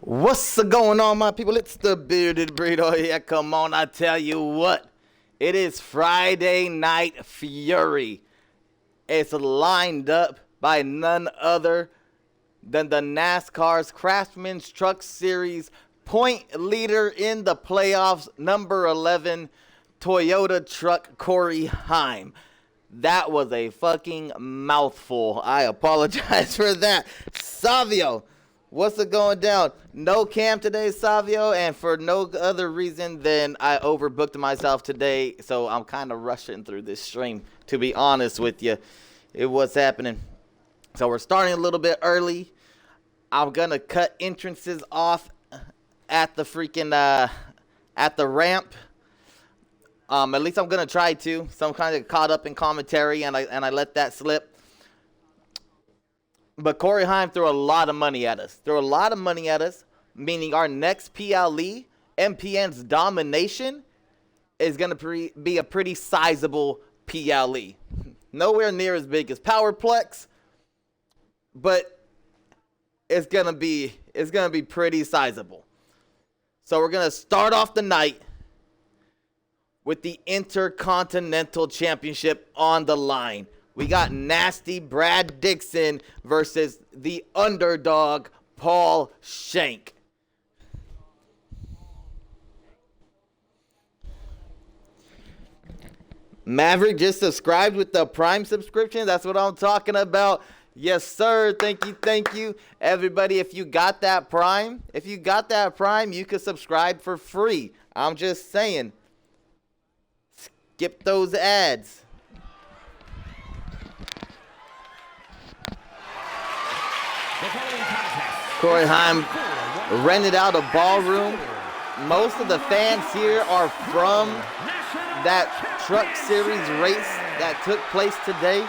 What's going on, my people? It's the Bearded Breed. Oh, yeah, come on. I tell you what. It is Friday Night Fury. It's lined up by none other than the NASCAR's Craftsman's Truck Series point leader in the playoffs, number 11, Toyota truck Corey Heim. That was a fucking mouthful. I apologize for that. Savio, what's it going down? No cam today, Savio, and for no other reason than I overbooked myself today, so I'm kind of rushing through this stream, to be honest with you. What's happening. So we're starting a little bit early. I'm going to cut entrances off at the freaking, at the ramp. At least I'm going to try to. So I'm kind of caught up in commentary, and I let that slip. But Corey Heim threw a lot of money at us. Meaning our next PLE, MPN's domination, is going to be a pretty sizable PLE. Nowhere near as big as Powerplex, but it's gonna be pretty sizable. So we're gonna start off the night with the Intercontinental Championship on the line. We got nasty Brad Dixon versus the underdog Paul Shank. Maverick just subscribed with the Prime subscription. That's what I'm talking about. Yes, sir. Thank you. Everybody, if you got that Prime, you could subscribe for free. I'm just saying. Skip those ads. Corey Heim rented out a ballroom. Most of the fans here are from that truck series race that took place today.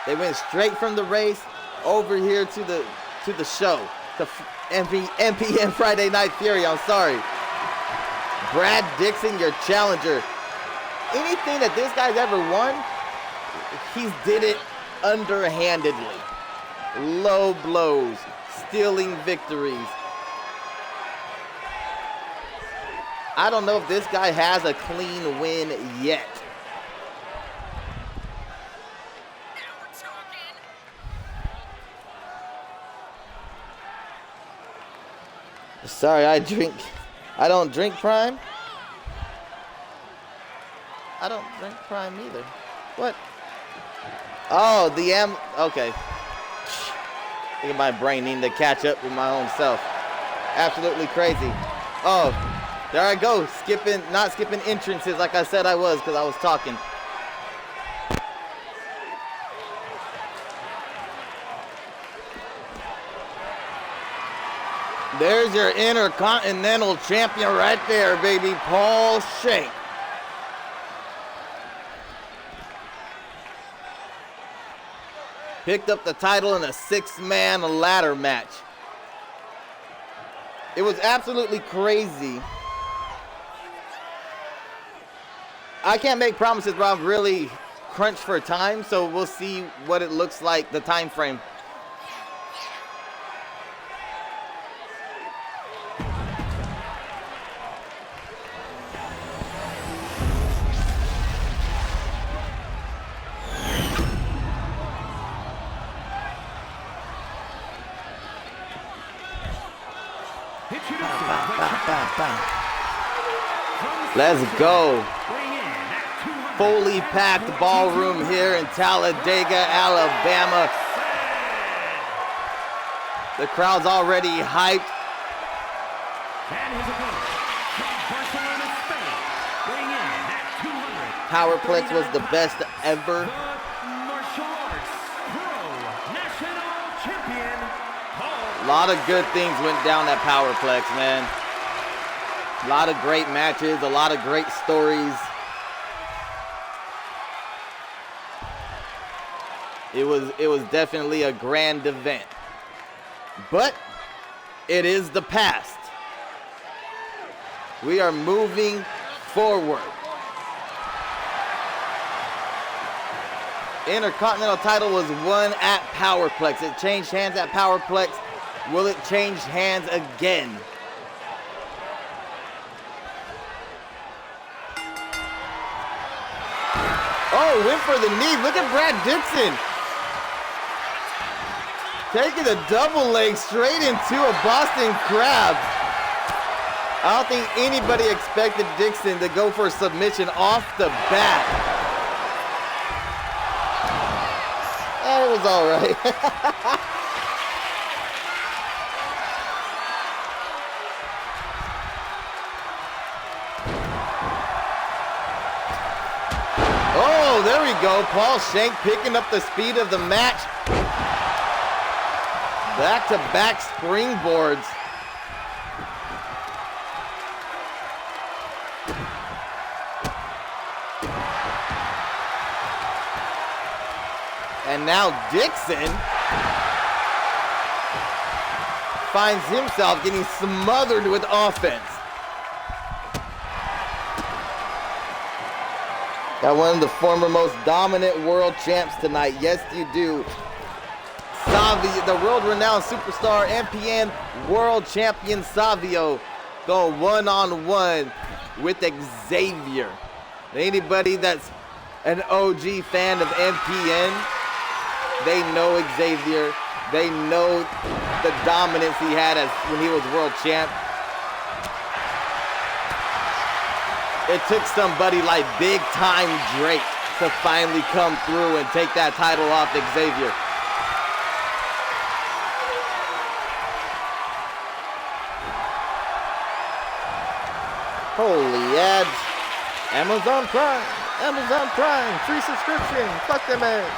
They went straight from the race over here to the show, to MPN Friday Night Fury. I'm sorry. Brad Dixon, your challenger. Anything that this guy's ever won, he's did it underhandedly. Low blows, stealing victories. I don't know if this guy has a clean win yet. Sorry, I don't drink Prime. I don't drink Prime either. What? Oh, okay. I think my brain needing to catch up with my own self. Absolutely crazy. Oh, there I go. Not skipping entrances like I said I was because I was talking. There's your Intercontinental Champion right there, baby, Paul Shank. Picked up the title in a 6-man ladder match. It was absolutely crazy. I can't make promises, but I'm really crunched for time, so we'll see what it looks like, the time frame. Let's go. Fully packed ballroom here in Talladega, Alabama. The crowd's already hyped. Powerplex was the best ever. A lot of good things went down at Powerplex, man. A lot of great matches, a lot of great stories. It was definitely a grand event. But it is the past. We are moving forward. Intercontinental title was won at Powerplex. It changed hands at Powerplex. Will it change hands again? Oh, went for the knee. Look at Brad Dixon. Taking a double leg straight into a Boston Crab. I don't think anybody expected Dixon to go for a submission off the bat. It was all right. Oh, there we go. Paul Shank picking up the speed of the match. Back-to-back springboards. And now Dixon finds himself getting smothered with offense. Got one of the former most dominant world champs tonight. Yes, you do. Savio, the world-renowned superstar, MPN world champion Savio, going one-on-one with Xavier. Anybody that's an OG fan of MPN, they know Xavier. They know the dominance he had when he was world champ. It took somebody like Big Time Drake to finally come through and take that title off Xavier. Holy ads. Amazon Prime, free subscription, fuck them ads.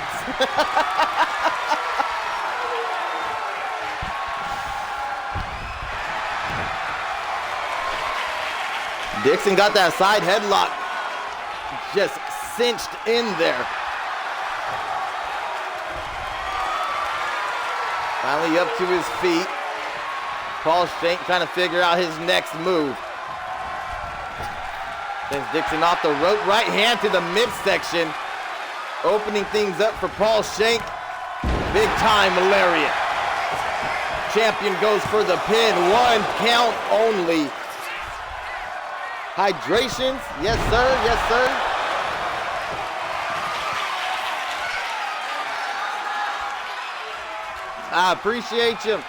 Dixon got that side headlock just cinched in there. Finally up to his feet. Paul Shank trying to figure out his next move. Sends Dixon off the rope, right hand to the midsection. Opening things up for Paul Shank. Big time lariat. Champion goes for the pin, 1 count only. Hydrations, yes sir, yes sir. I appreciate you.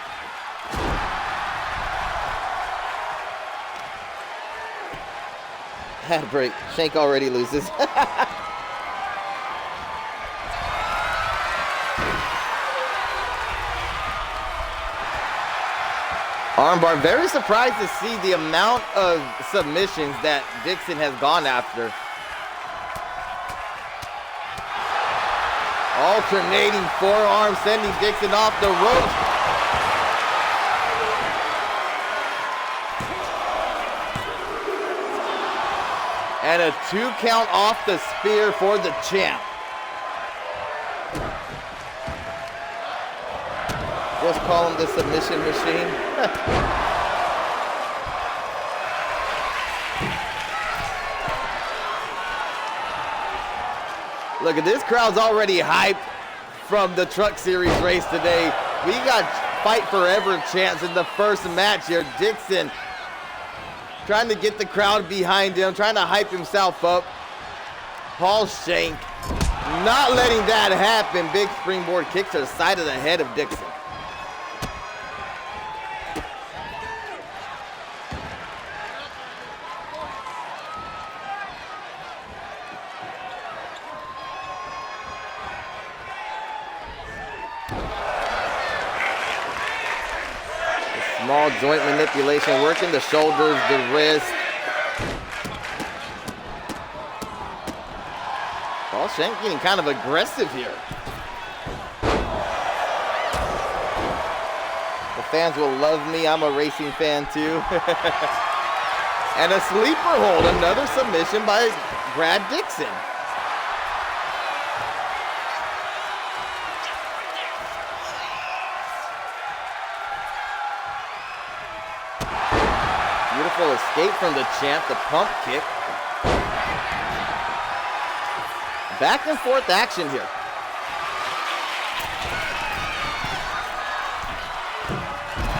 Had a break. Shank already loses. Armbar, very surprised to see the amount of submissions that Dixon has gone after. Alternating forearm, sending Dixon off the ropes. And a 2 count off the spear for the champ. Let's call him the submission machine. Look at this crowd's already hyped from the Truck Series race today. We got Fight Forever chants in the first match here. Dixon trying to get the crowd behind him, trying to hype himself up. Paul Shank not letting that happen. Big springboard kick to the side of the head of Dixon. Small joint manipulation, working the shoulders, the wrist. Paul Shank getting kind of aggressive here. The fans will love me. I'm a racing fan too. And a sleeper hold, another submission by Brad Dixon. Beautiful escape from the champ, the pump kick. Back and forth action here.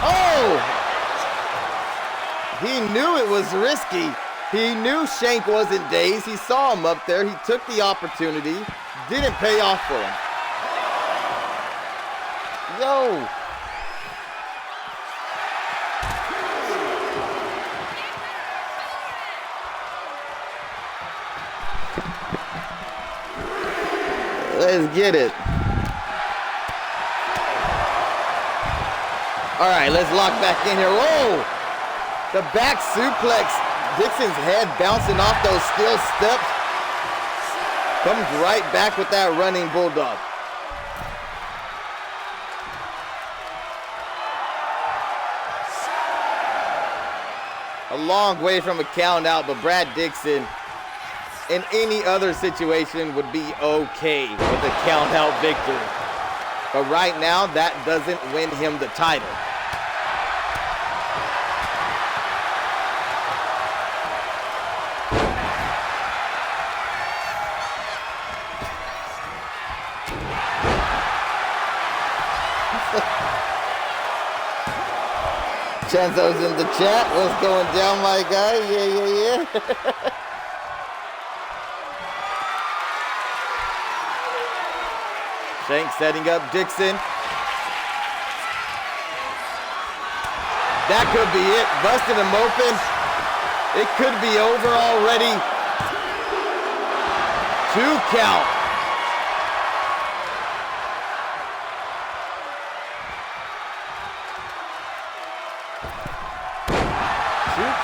Oh! He knew it was risky. He knew Shank wasn't dazed. He saw him up there. He took the opportunity. Didn't pay off for him. Yo! Let's get it. All right, let's lock back in here. Whoa! The back suplex. Dixon's head bouncing off those steel steps. Comes right back with that running bulldog. A long way from a count out, but Brad Dixon in any other situation would be okay with a count out victory. But right now, that doesn't win him the title. Chanzo's in the chat. What's going down, my guy? Yeah. Shank setting up Dixon. That could be it. Busted him open. It could be over already. 2 count.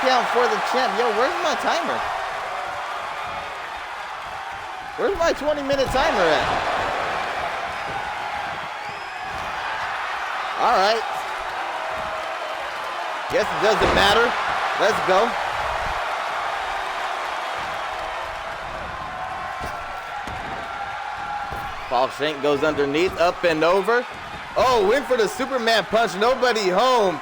Count for the champ. Yo, where's my timer? Where's my 20-minute timer at? All right. Guess it doesn't matter. Let's go. Paul Shank goes underneath, up and over. Oh, went for the Superman punch. Nobody home.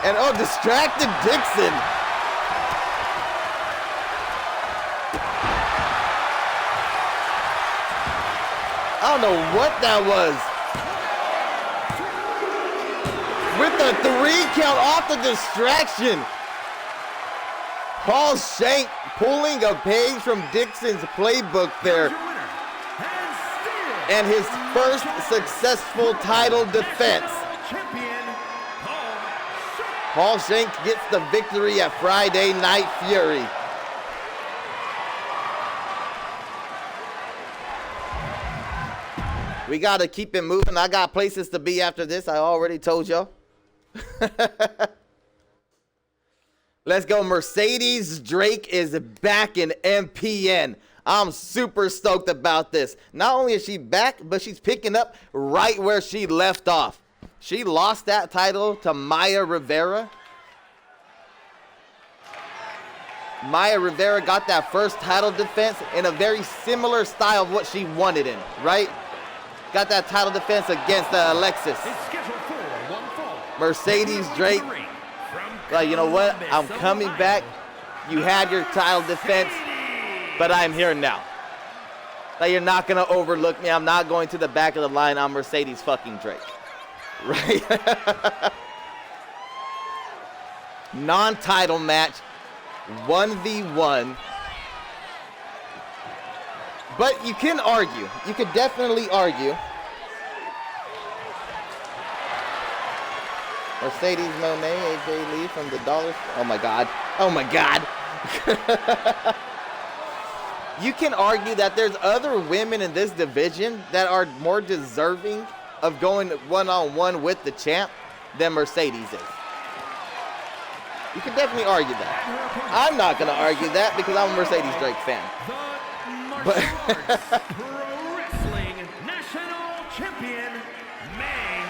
And oh, distracted Dixon. I don't know what that was. With the 3 count off the distraction. Paul Shank pulling a page from Dixon's playbook there. And his first successful title defense. Paul Shank gets the victory at Friday Night Fury. We got to keep it moving. I got places to be after this. I already told y'all. Let's go. Mercedes Drake is back in MPN. I'm super stoked about this. Not only is she back, but she's picking up right where she left off. She lost that title to Maya Rivera. Maya Rivera got that first title defense in a very similar style of what she wanted in, right? Got that title defense against Alexis. Mercedes Drake, like, you know what? I'm coming back. You had your title defense, but I'm here now. Like, you're not going to overlook me. I'm not going to the back of the line. I'm Mercedes fucking Drake. Right? Non-title match, 1v1. But you can argue. You could definitely argue. Mercedes Monet, AJ Lee from the Dollar. Oh my God. Oh my God. You can argue that there's other women in this division that are more deserving of going one-on-one with the champ than Mercedes is. You can definitely argue that. I'm not going to argue that because I'm a Mercedes Drake fan. But Pro Wrestling National Champion, May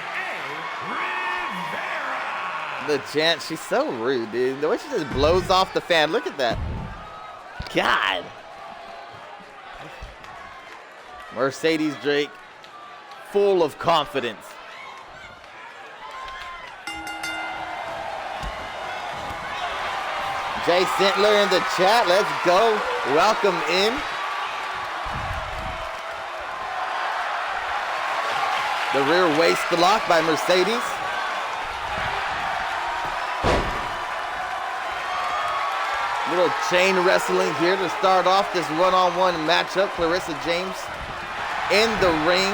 Rivera. The chant, she's so rude, dude. The way she just blows off the fan. Look at that. God. Mercedes Drake, full of confidence. Jay Sentler in the chat. Let's go. Welcome in. The rear waist lock by Mercedes. Little chain wrestling here to start off this one-on-one matchup. Clarissa James in the ring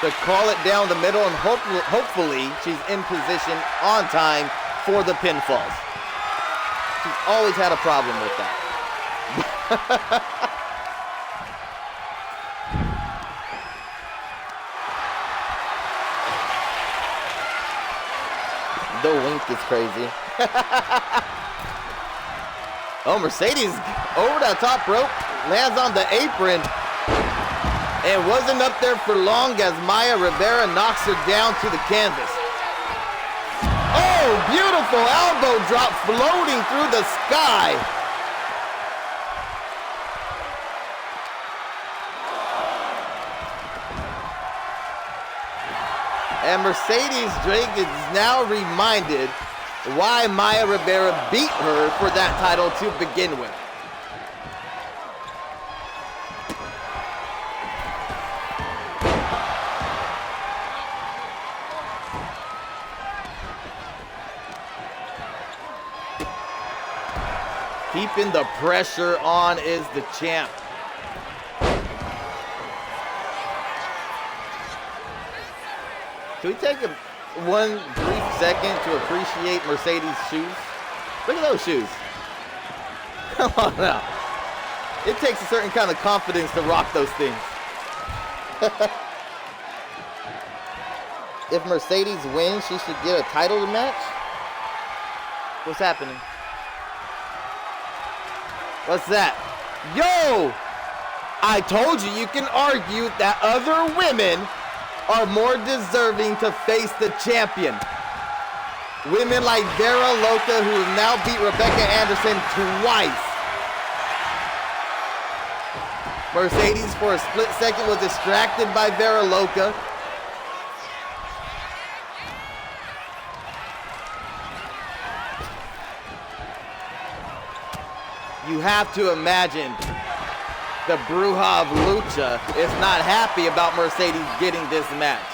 to call it down the middle, and hopefully she's in position on time for the pinfalls. She's always had a problem with that. The wink is crazy. Oh, Mercedes over that top rope, lands on the apron, and wasn't up there for long as Maya Rivera knocks her down to the canvas. Oh, beautiful elbow drop floating through the sky. And Mercedes Drake is now reminded why Maya Rivera beat her for that title to begin with. Keeping the pressure on is the champ. Can we take one brief second to appreciate Mercedes' shoes? Look at those shoes. Come on now. It takes a certain kind of confidence to rock those things. If Mercedes wins, she should get a title match? What's happening? What's that? Yo! I told you, you can argue that other women are more deserving to face the champion. Women like Vera Loca, who have now beat Rebecca Anderson twice. Mercedes, for a split second, was distracted by Vera Loca. You have to imagine the Bruja of Lucha is not happy about Mercedes getting this match.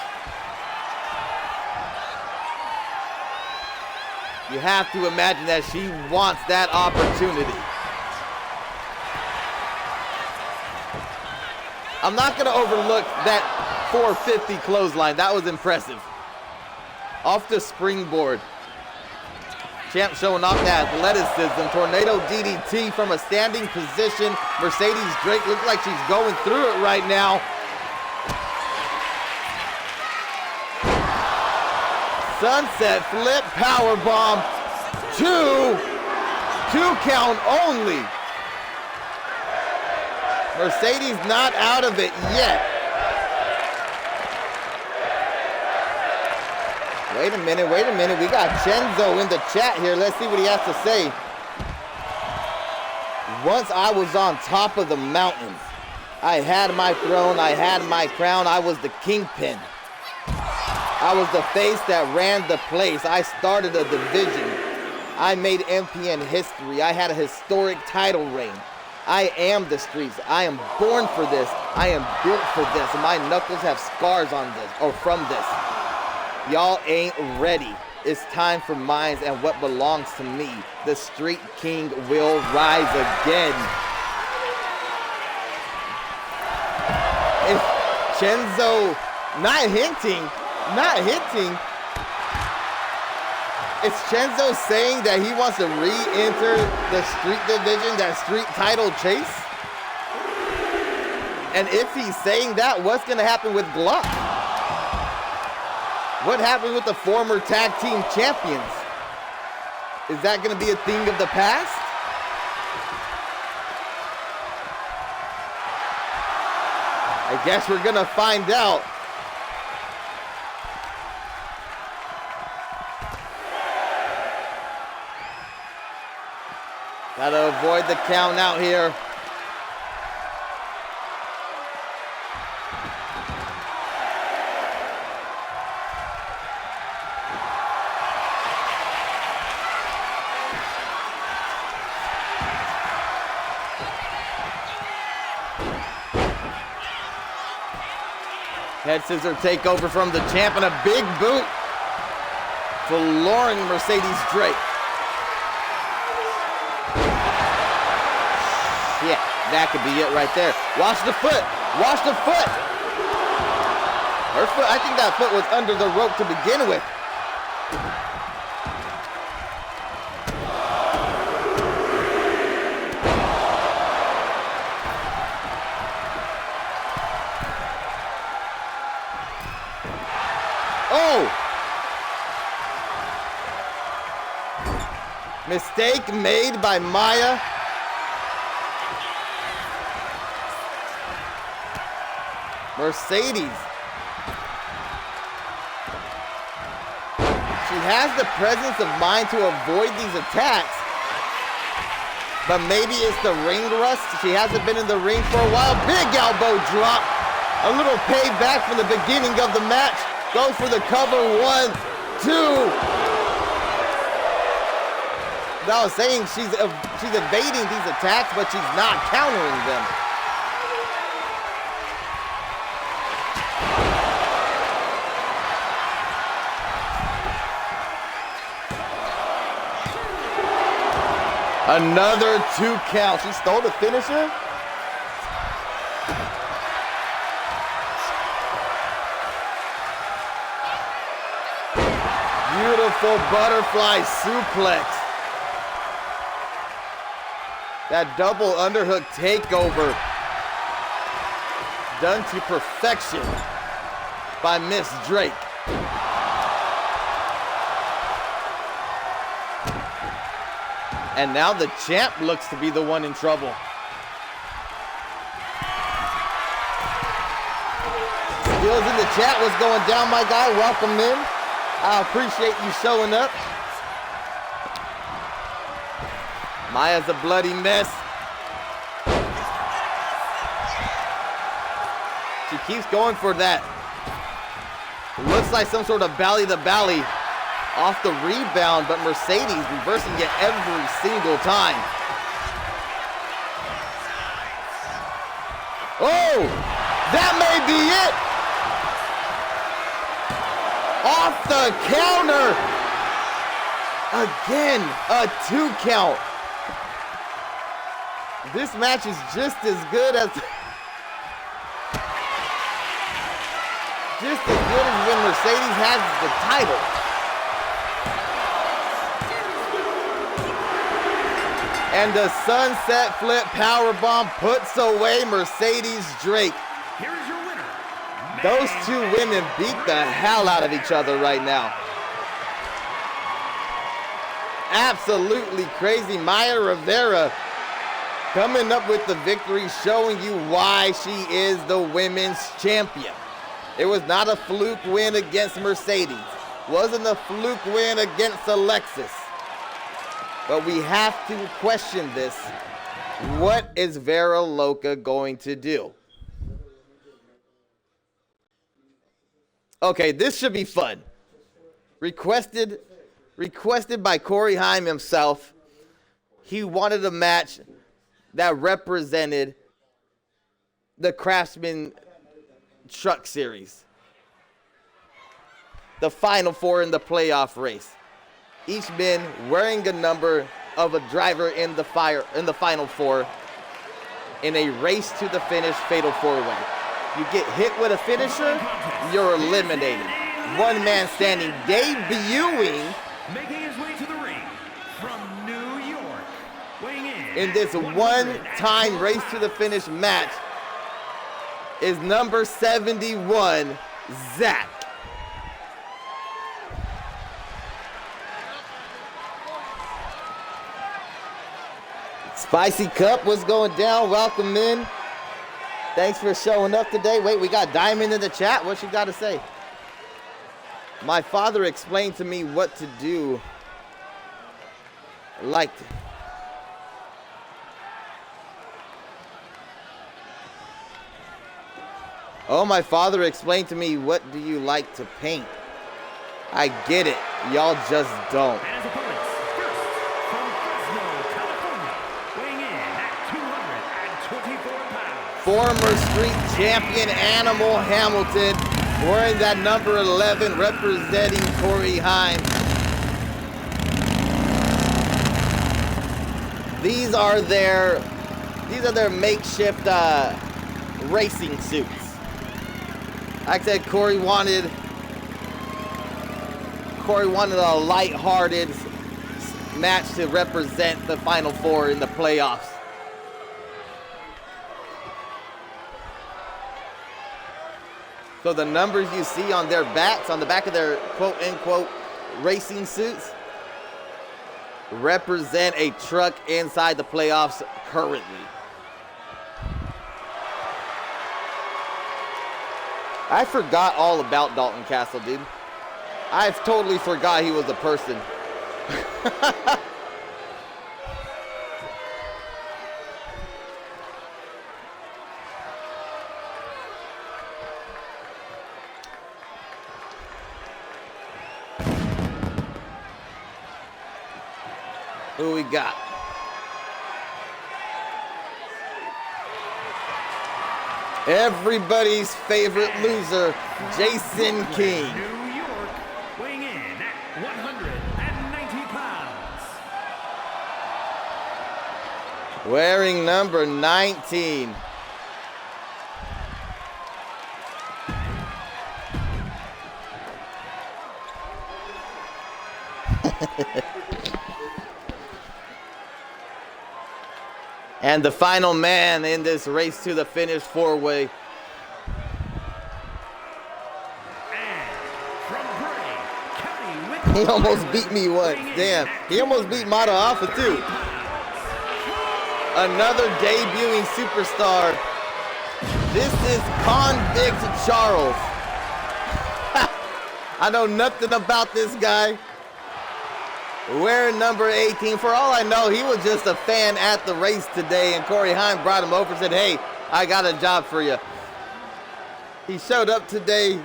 You have to imagine that she wants that opportunity. I'm not going to overlook that 450 clothesline. That was impressive. Off the springboard. Champ showing off that athleticism. Tornado DDT from a standing position. Mercedes Drake looks like she's going through it right now. Sunset flip powerbomb. Two count only. Mercedes not out of it yet. Wait a minute. We got Chenzo in the chat here. Let's see what he has to say. Once I was on top of the mountains. I had my throne, I had my crown, I was the kingpin. I was the face that ran the place. I started a division. I made MPN history. I had a historic title reign. I am the streets. I am born for this. I am built for this. My knuckles have scars on this, or from this. Y'all ain't ready. It's time for mines and what belongs to me. The Street King will rise again. If Chenzo not hinting. It's Chenzo saying that he wants to re-enter the street division, that street title chase? And if he's saying that, what's gonna happen with Glock? What happened with the former tag team champions? Is that gonna be a thing of the past? I guess we're gonna find out. Gotta avoid the count out here. Head scissor takeover from the champ and a big boot for Lauren Mercedes Drake. Yeah, that could be it right there. Watch the foot. Watch the foot. Her foot, I think that foot was under the rope to begin with. Oh! Mistake made by Maya. Mercedes. She has the presence of mind to avoid these attacks, but maybe it's the ring rust. She hasn't been in the ring for a while. Big elbow drop. A little payback from the beginning of the match. Goes for the cover, 1, 2. I was saying she's evading these attacks, but she's not countering them. Another 2 count. She stole the finisher. Beautiful butterfly suplex. That double underhook takeover done to perfection by Miss Drake. And now the champ looks to be the one in trouble. Skills in the chat, what's going down, my guy? Welcome in. I appreciate you showing up. Maya's a bloody mess. She keeps going for that. Looks like some sort of belly-to-belly off the rebound, but Mercedes reversing it every single time. Oh, that may be it. Off the counter. Again, a 2 count. This match is just as good as when Mercedes has the title. And the sunset flip powerbomb puts away Mercedes Drake. Here is your winner. Those 2 women beat the hell out of each other right now. Absolutely crazy. Maya Rivera coming up with the victory, showing you why she is the women's champion. It was not a fluke win against Mercedes. Wasn't a fluke win against Alexis. But we have to question this. What is Vera Loca going to do? Okay, this should be fun. Requested by Corey Haim himself. He wanted a match that represented the Craftsman Truck Series. The Final 4 in the playoff race. Each man wearing a number of a driver in the Final 4 in a race to the finish fatal 4-way. You get hit with a finisher, you're eliminated. One man standing, debuting Making his way to the ring from New York, weighing in this one-time race to the finish match is number 71, Zach. Spicy Cup, what's going down? Welcome in. Thanks for showing up today. Wait, we got Diamond in the chat. What you got to say? My father explained to me what to do. Oh, my father explained to me, what do you like to paint? I get it. Y'all just don't. And his opponents, first from Fresno, California, weighing in at 224 pounds. Former street champion Animal Hamilton Wearing that number 11, representing Corey Hines. These are their makeshift racing suits. Like I said, Corey wanted a light-hearted match to represent the Final Four in the playoffs. So the numbers you see on their backs, on the back of their quote-unquote racing suits, represent a truck inside the playoffs currently. I forgot all about Dalton Castle, dude. I totally forgot he was a person. Who we got? Everybody's favorite loser, Jason King. New York, weighing in at 190 pounds. Wearing number 19. And the final man in this race to the finish four-way. He almost beat me once. Damn. He almost beat Mata Alpha too. Another debuting superstar. This is Convict Charles. I know nothing about this guy. Wearing number 18. For all I know, he was just a fan at the race today, and Corey Hines brought him over and said, hey, I got a job for you. He showed up today.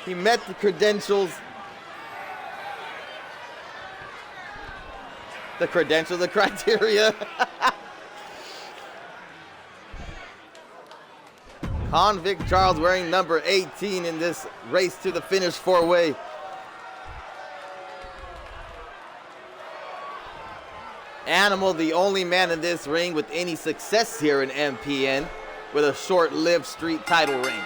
He met the credentials. The criteria. Convict Charles wearing number 18 in this race to the finish four-way. Animal, the only man in this ring with any success here in MPN, with a short-lived street title reign.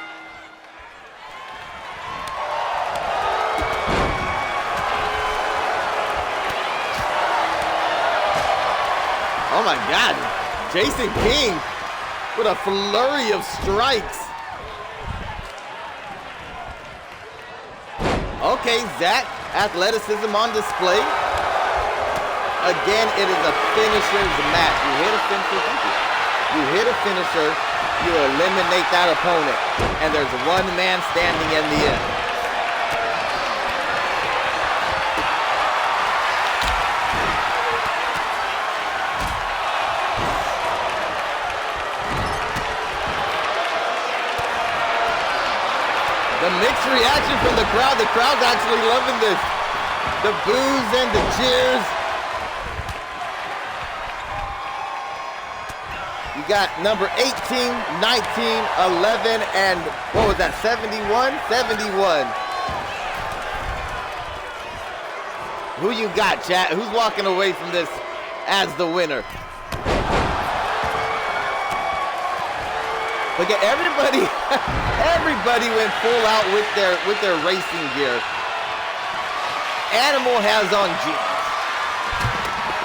Oh my God, Jason King with a flurry of strikes. Okay, Zach, athleticism on display. Again, it is a finisher's match. You hit a finisher, thank you. You hit a finisher, you eliminate that opponent, and there's one man standing in the end. The mixed reaction from the crowd. The crowd's actually loving this. The boos and the cheers. You got number 18, 19, 11, and what was that, 71? 71. Who you got, chat? Who's walking away from this as the winner? Look at everybody. Everybody went full out with their racing gear. Animal has on jeans.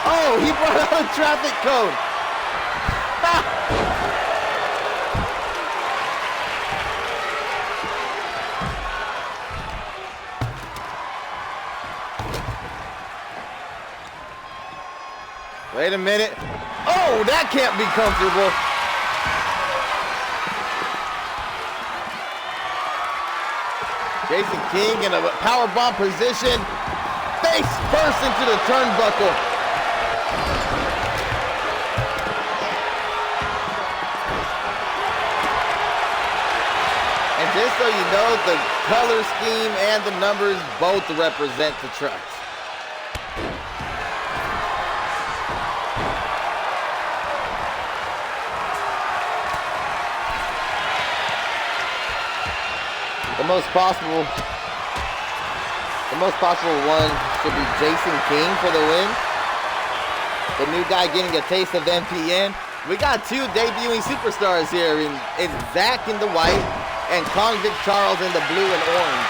Oh, he brought out a traffic cone. Wait a minute. Oh, that can't be comfortable. Jason King in a powerbomb position. Face first into the turnbuckle. And just so you know, the color scheme and the numbers both represent the trucks. most possible one should be Jason King for the win. The new guy getting a taste of MPN. We got two debuting superstars here. It's Zach in the white and Convict Charles in the blue and orange.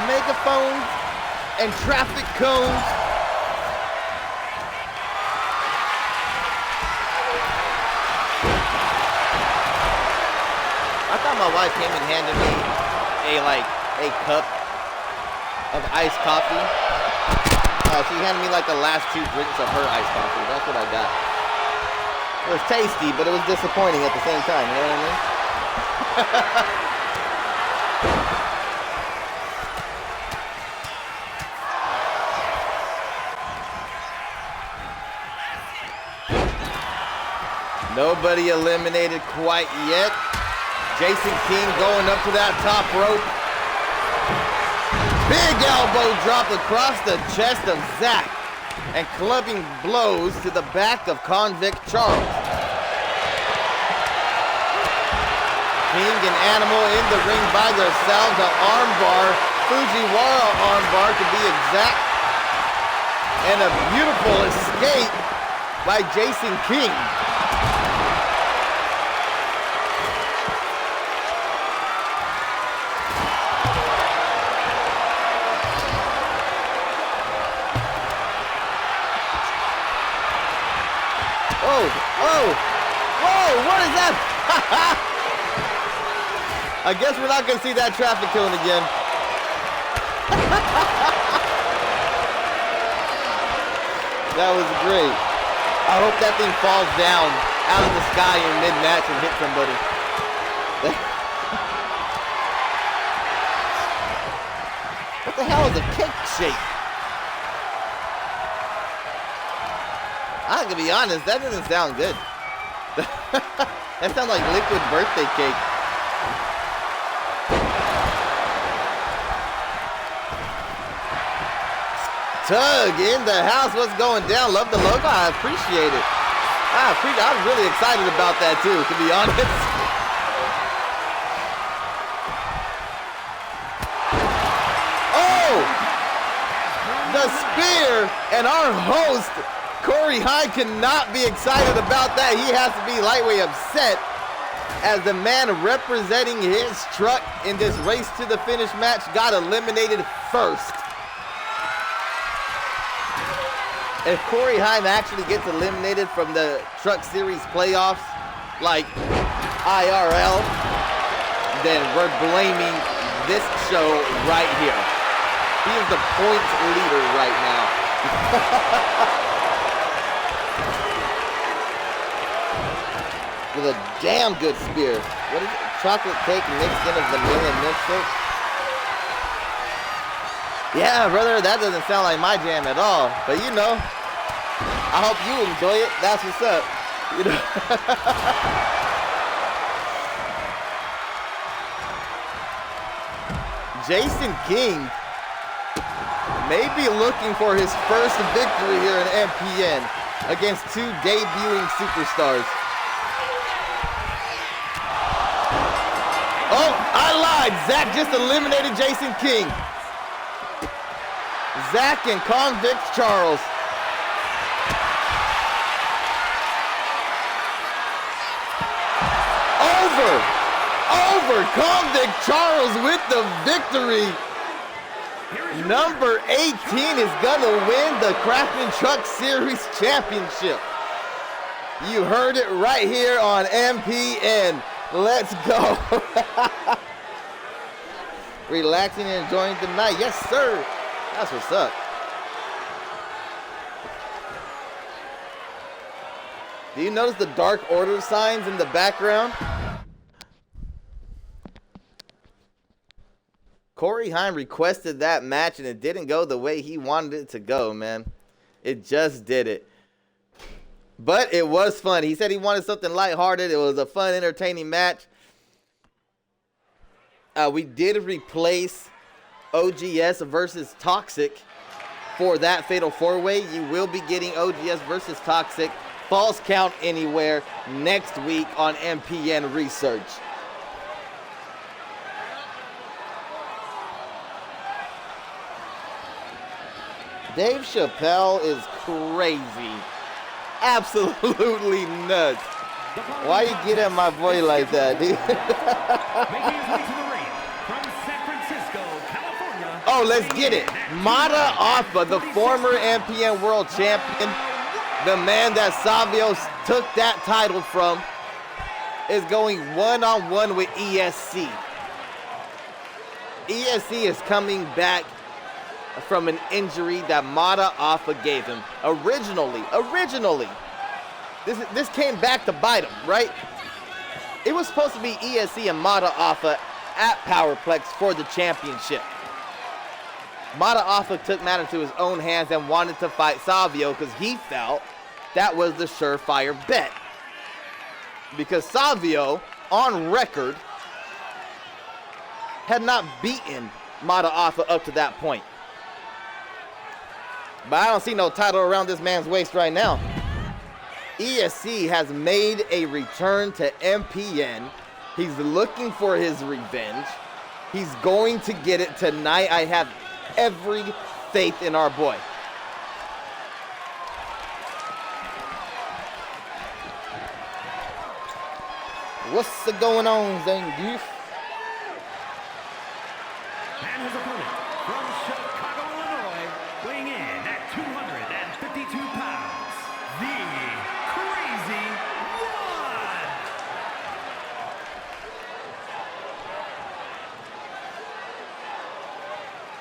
Megaphones and traffic cones. I thought my wife came and handed me a cup of iced coffee. She handed me like the last 2 drinks of her iced coffee. That's what I got. It was tasty, but it was disappointing at the same time. You know what I mean? Nobody eliminated quite yet. Jason King going up to that top rope. Big elbow drop across the chest of Zach and clubbing blows to the back of Convict Charles. King and Animal in the ring by themselves. An armbar, Fujiwara armbar to be exact. And a beautiful escape by Jason King. Whoa, what is that? I guess we're not gonna see that traffic cone again. That was great. I hope that thing falls down out of the sky in mid-match and hits somebody. What the hell is a cake shake? I'm gonna be honest, that doesn't sound good. That sounds like liquid birthday cake. Tug in the house, what's going down? Love the logo, I appreciate it. I was really excited about that too, to be honest. Oh! The spear, and our host, Corey Hine, cannot be excited about that. He has to be lightweight upset as the man representing his truck in this race to the finish match got eliminated first. If Corey Hine actually gets eliminated from the Truck Series playoffs, like IRL, then we're blaming this show right here. He is the points leader right now. With a damn good spear. What is it? Chocolate cake mixed in a vanilla milkshake? Yeah, brother, that doesn't sound like my jam at all. But you know, I hope you enjoy it. That's what's up. You know. Jason King may be looking for his first victory here in MPN against 2 debuting superstars. Oh, I lied. Zach just eliminated Jason King. Zach and Convict Charles. Over. Convict Charles with the victory. Number 18 is gonna win the Craftsman Truck Series Championship. You heard it right here on MPN. Let's go. Relaxing and enjoying the night. Yes, sir. That's what's up. Do you notice the Dark Order signs in the background? Corey Hine requested that match and it didn't go the way he wanted it to go, man. It just did it. But it was fun. He said he wanted something lighthearted. It was a fun, entertaining match. We did replace OGS versus Toxic for that Fatal 4-Way. You will be getting OGS versus Toxic False Count Anywhere next week on MPN Research. Dave Chappelle is crazy. Absolutely nuts. Why you get at my boy like that, dude? Making his way to the ring from San Francisco, California. Oh, let's get it. Mata Alpha, the former MPN World Champion, the man that Savio took that title from, is going one-on-one with ESC. ESC is coming back from an injury that Mata Alpha gave him. Originally, this came back to bite him, right? It was supposed to be ESC and Mata Alpha at Powerplex for the championship. Mata Alpha took matters into his own hands and wanted to fight Savio because he felt that was the surefire bet. Because Savio, on record, had not beaten Mata Alpha up to that point. But I don't see no title around this man's waist right now. ESC has made a return to MPN. He's looking for his revenge. He's going to get it tonight. I have every faith in our boy. What's going on, Zangief? And his opponent from Chicago, Illinois, weighing in at 252 pounds, the Crazy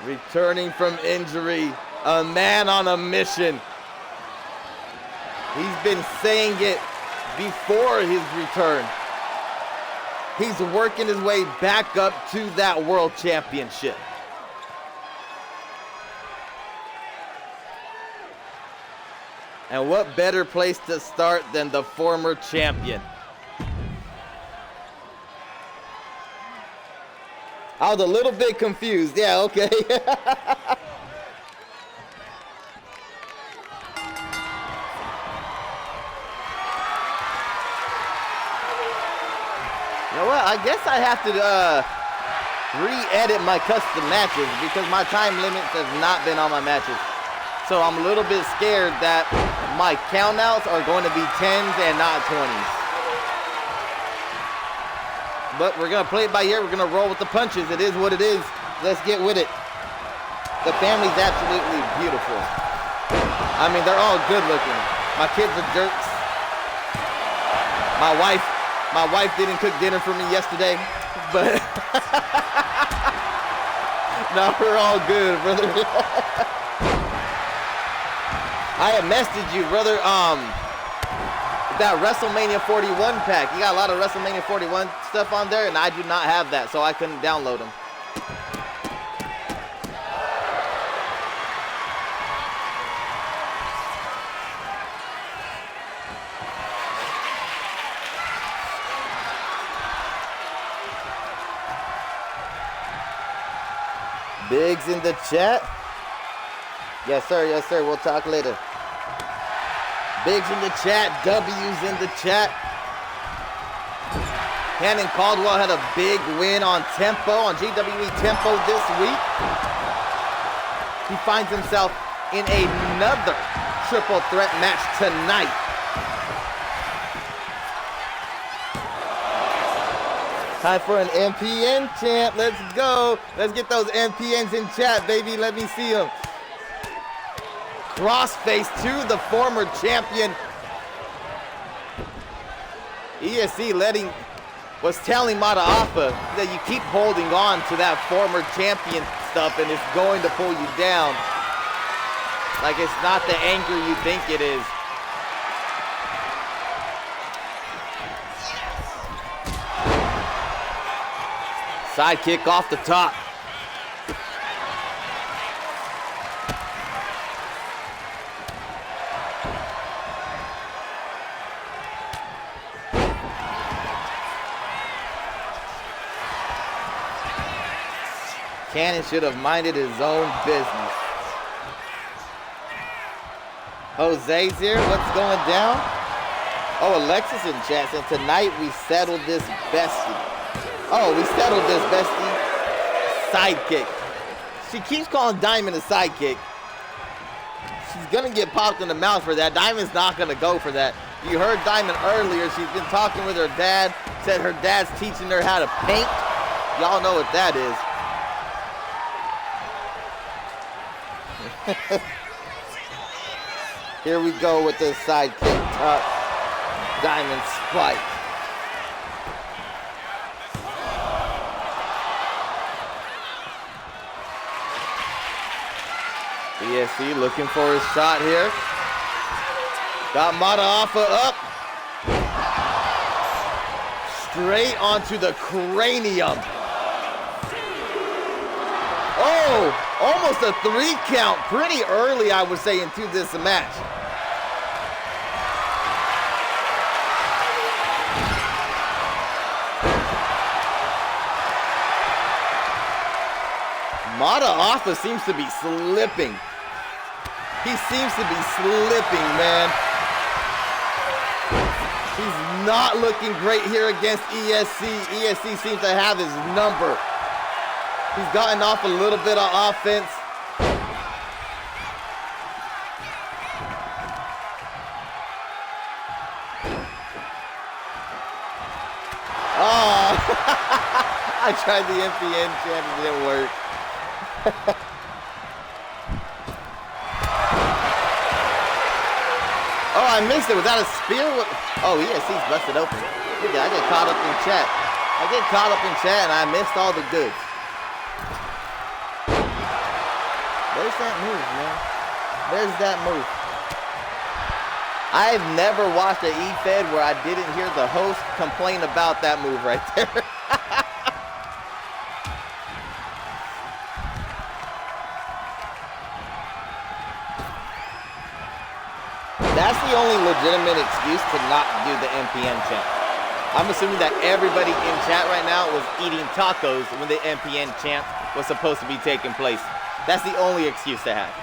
One. Returning from injury, a man on a mission. He's been saying it before his return. He's working his way back up to that world championship. And what better place to start than the former champion? I was a little bit confused. Yeah, okay. You know what? I guess I have to re-edit my custom matches because my time limit has not been on my matches. So I'm a little bit scared that my countouts are going to be 10s and not 20s. But we're going to play it by ear. We're going to roll with the punches. It is what it is. Let's get with it. The family's absolutely beautiful. I mean, they're all good looking. My kids are jerks. My wife didn't cook dinner for me yesterday, but no, we're all good, brother. I had messaged you, brother, that WrestleMania 41 pack. You got a lot of WrestleMania 41 stuff on there, and I do not have that, so I couldn't download them. Biggs in the chat. Yes, sir. Yes, sir. We'll talk later. Biggs in the chat. W's in the chat. Cannon Caldwell had a big win on Tempo, on GWE Tempo this week. He finds himself in another triple threat match tonight. Time for an MPN chant. Let's go. Let's get those MPNs in chat, baby. Let me see them. Crossface to the former champion. ESC was telling Mata Alpha that you keep holding on to that former champion stuff and it's going to pull you down. Like it's not the anger you think it is. Side kick off the top. Cannon should have minded his own business. Jose's here. What's going down? Oh, Alexis in chat, and tonight we settled this bestie. Oh, we settled this bestie. Sidekick. She keeps calling Diamond a sidekick. She's gonna get popped in the mouth for that. Diamond's not gonna go for that. You heard Diamond earlier. She's been talking with her dad. Said her dad's teaching her how to paint. Y'all know what that is. Here we go with the sidekick. Diamond spike. ESC looking for his shot here. Got Mata Alpha up. Straight onto the cranium. Oh, almost a 3 count. Pretty early, I would say, into this match. Mata Alpha seems to be slipping. He seems to be slipping, man. He's not looking great here against ESC. ESC seems to have his number. He's gotten off a little bit of offense. Oh, I tried the MPN chant, it didn't work. Oh, I missed it. Was that a spear? Oh, yes, he's busted open. Look at that. I get caught up in chat. I get caught up in chat and I missed all the goods. Where's that move, man? Where's that move? I've never watched an E-Fed where I didn't hear the host complain about that move right there. That's the only legitimate excuse to not do the MPN chant. I'm assuming that everybody in chat right now was eating tacos when the MPN chant was supposed to be taking place. That's the only excuse to have.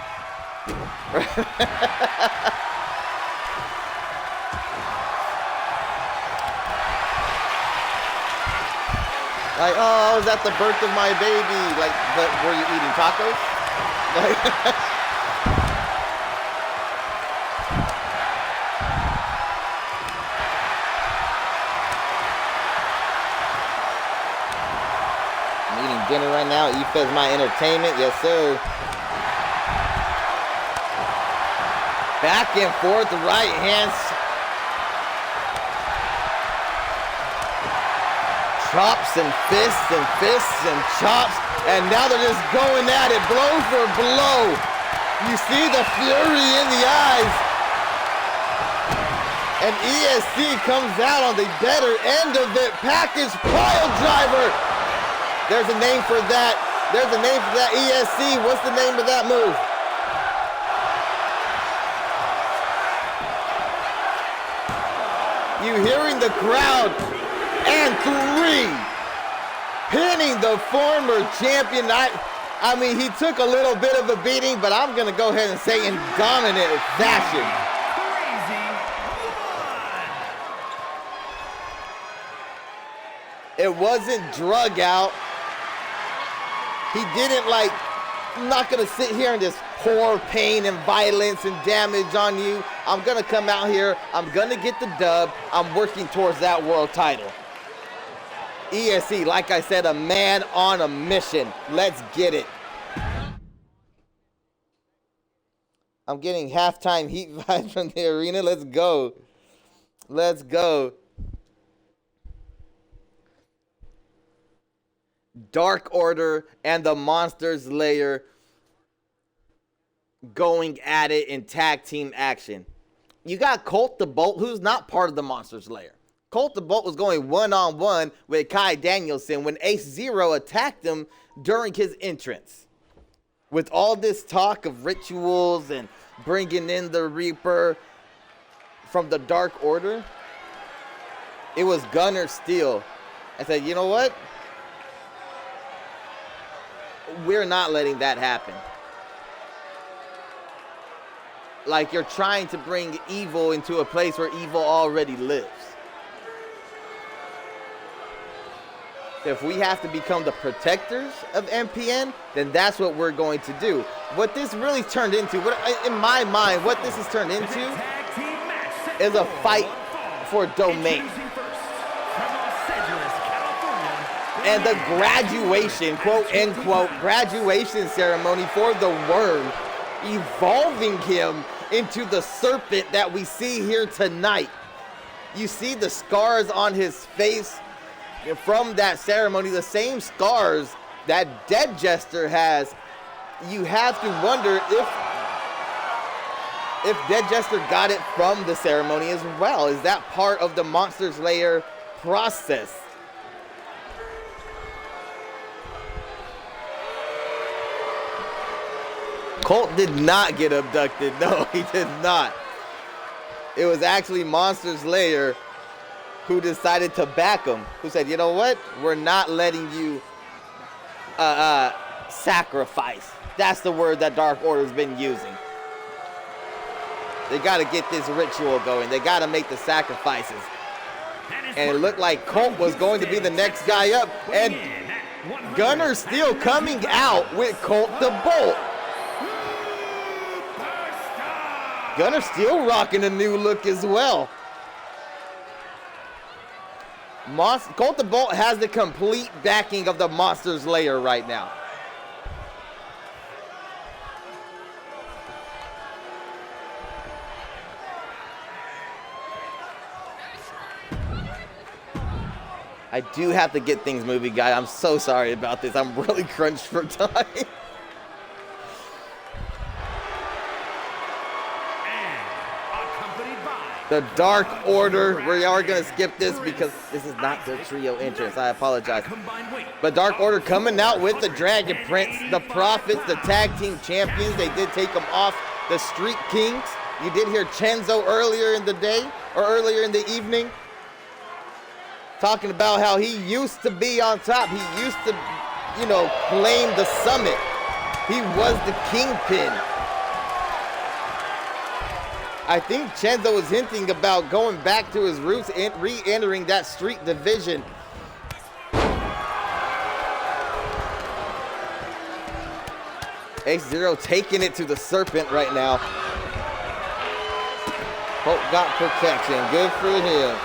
Like, oh, I was at the birth of my baby. Like, but were you eating tacos? Like, dinner right now. E-Fed's my entertainment. Yes, sir. Back and forth, right hands. Chops and fists and chops. And now they're just going at it, blow for blow. You see the fury in the eyes. And ESC comes out on the better end of it. Package pile driver. There's a name for that. There's a name for that. ESC. What's the name of that move? You hearing the crowd. And 3. Pinning the former champion. I mean, he took a little bit of a beating, but I'm going to go ahead and say in dominant fashion. It wasn't drug out. He didn't like, I'm not gonna sit here and just pour pain and violence and damage on you. I'm gonna come out here, I'm gonna get the dub. I'm working towards that world title. ESC, like I said, a man on a mission. Let's get it. I'm getting halftime heat vibes from the arena. Let's go. Let's go. Dark Order and the Monsters Lair going at it in tag team action. You got Colt the Bolt, who's not part of the Monsters Lair. Colt the Bolt was going one-on-one with Kai Danielson when Ace Zero attacked him during his entrance. With all this talk of rituals and bringing in the Reaper from the Dark Order, it was Gunner Steele. I said, you know what? We're not letting that happen. like you're trying to bring evil into a place where evil already lives. If we have to become the protectors of MPN, then that's what we're going to do. What this really turned into, in my mind, what this has turned into is a fight for domain. And the graduation, quote unquote, graduation ceremony for the Worm, evolving him into the serpent that we see here tonight. You see the scars on his face from that ceremony, the same scars that Dead Jester has. You have to wonder if Dead Jester got it from the ceremony as well. Is that part of the Monster Slayer process? Colt did not get abducted. No, he did not. It was actually Monster Slayer who decided to back him, who said, you know what? We're not letting you sacrifice. That's the word that Dark Order's been using. They got to get this ritual going. They got to make the sacrifices. And it looked like Colt was going to be the next guy up. And Gunner still coming out with Colt the Bolt. Gunner still rocking a new look as well. Colt the Bolt has the complete backing of the Monster Slayer right now. I do have to get things moving, guy. I'm so sorry about this. I'm really crunched for time. The Dark Order, we are going to skip this because this is not their trio entrance. I apologize. But Dark Order coming out with the Dragon Prince, the Prophets, the Tag Team Champions. They did take them off the Street Kings. You did hear Chenzo earlier in the day, or earlier in the evening, talking about how he used to be on top. He used to, claim the summit. He was the kingpin. I think Chenzo was hinting about going back to his roots and re-entering that street division. H0 taking it to the Serpent right now. Hope got protection. Good for him.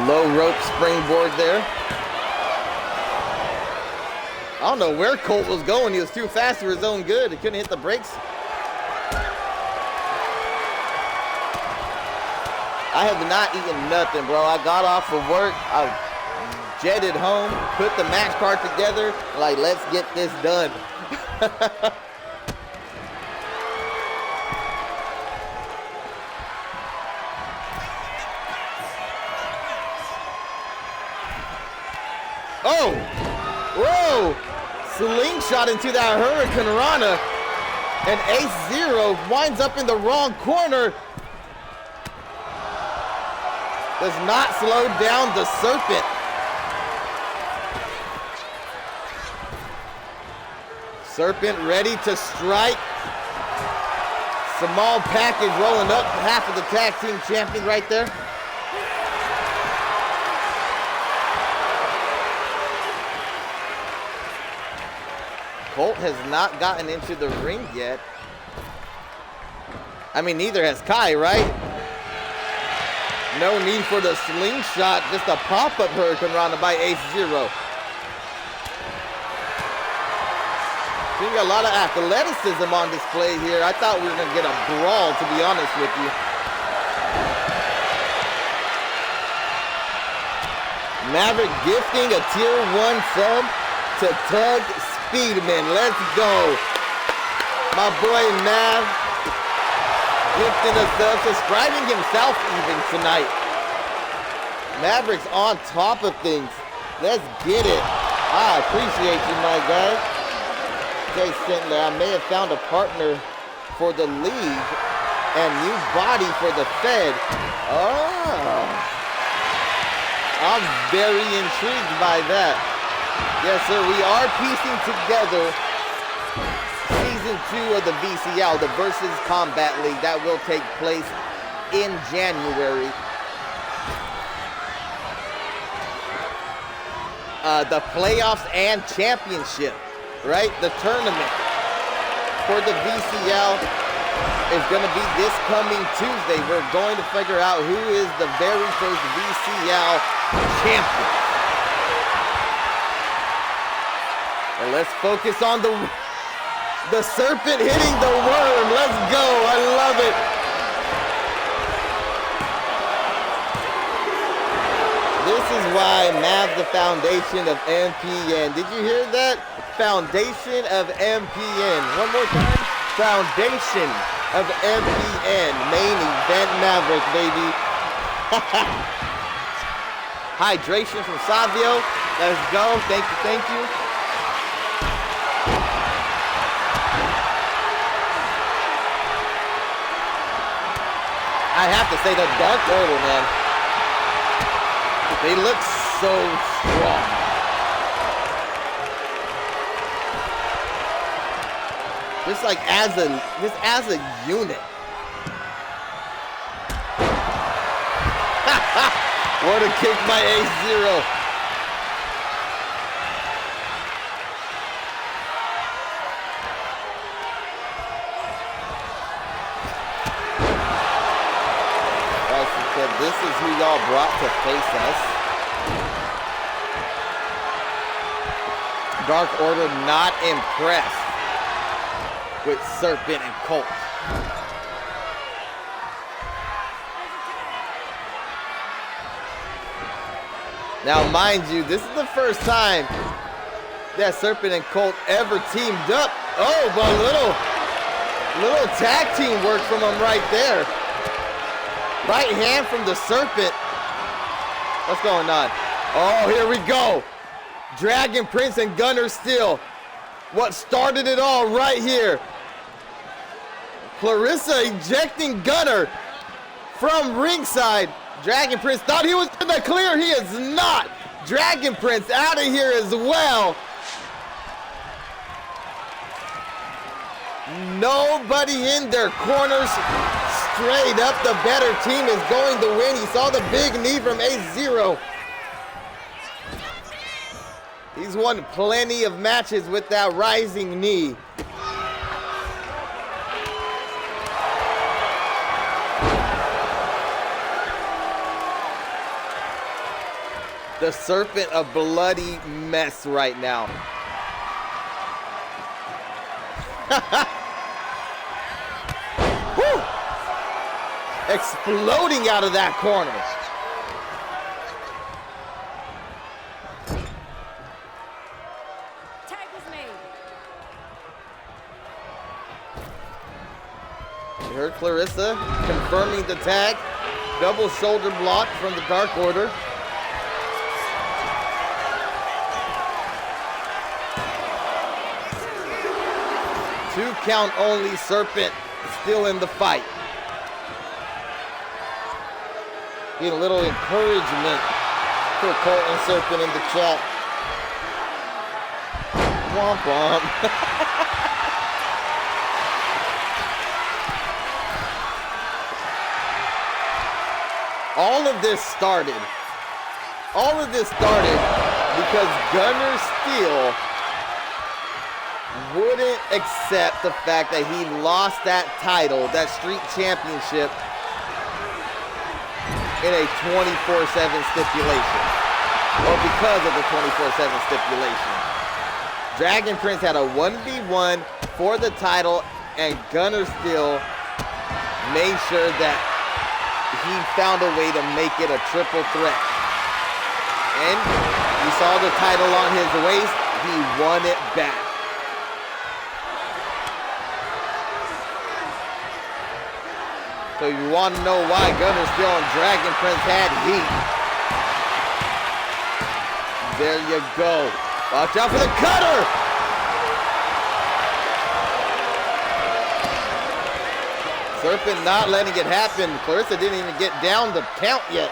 Low rope springboard there. I don't know where Colt was going. He was too fast for his own good. He couldn't hit the brakes. I have not eaten nothing, bro. I got off of work. I jetted home, put the match card together. Like, let's get this done. Oh! Whoa! Slingshot into that Hurricane Rana. And H0 winds up in the wrong corner. Does not slow down the Serpent. Serpent ready to strike. Small package rolling up. Half of the tag team champion right there. Colt has not gotten into the ring yet. I mean, neither has Kai, right? No need for the slingshot, just a pop-up Hurricane Rana by H0. Seeing a lot of athleticism on display here. I thought we were going to get a brawl, to be honest with you. Maverick gifting a tier 1 sub to Tug Speedman. Let's go. My boy Mav gifting a sub, subscribing himself even tonight. Maverick's on top of things. Let's get it. I appreciate you, my guy. Jay Sentler, I may have found a partner for the league and new body for the Fed. Oh, I'm very intrigued by that. Yes, sir, we are piecing together Season 2 of the VCL, the Versus Combat League, that will take place in January. The playoffs and championship, right? The tournament for the VCL is going to be this coming Tuesday. We're going to figure out who is the very first VCL champion. And let's focus on the serpent hitting the worm. Let's go. I love it. This is why Mav the foundation of MPN. Did you hear that? Foundation of MPN. One more time. Foundation of MPN. Main event Maverick, baby. Hydration from Savio. Let's go. Thank you, thank you. I have to say, the Dark Order, man. They look so strong. Just like as a unit. What a kick by A0. This is who y'all brought to face us. Dark Order not impressed with Serpent and Colt. Now, mind you, this is the first time that Serpent and Colt ever teamed up. Oh, but little tag team work from them right there. Right hand from the Serpent. What's going on? Oh, here we go. Dragon Prince and Gunner Steel. What started it all right here. Clarissa ejecting Gunner from ringside. Dragon Prince thought he was in the clear. He is not. Dragon Prince out of here as well. Nobody in their corners. Straight up, the better team is going to win. He saw the big knee from A0. He's won plenty of matches with that rising knee. The Serpent, a bloody mess right now. Woo! Exploding out of that corner. Tag was made. You heard Clarissa confirming the tag. Double shoulder block from the Dark Order. Two count only. Serpent still in the fight. Get a little encouragement for Colt and Serpent in the chat. Womp womp. All of this started because Gunner Steel wouldn't accept the fact that he lost that title, that street championship, in a 24/7 stipulation, or because of the 24/7 stipulation. Dragon Prince had a 1v1 for the title, and Gunner Steel made sure that he found a way to make it a triple threat. And you saw the title on his waist, he won it back. So you want to know why Gunner Steel and Dragon Prince had heat. There you go. Watch out for the cutter. Serpent not letting it happen. Clarissa didn't even get down the count yet.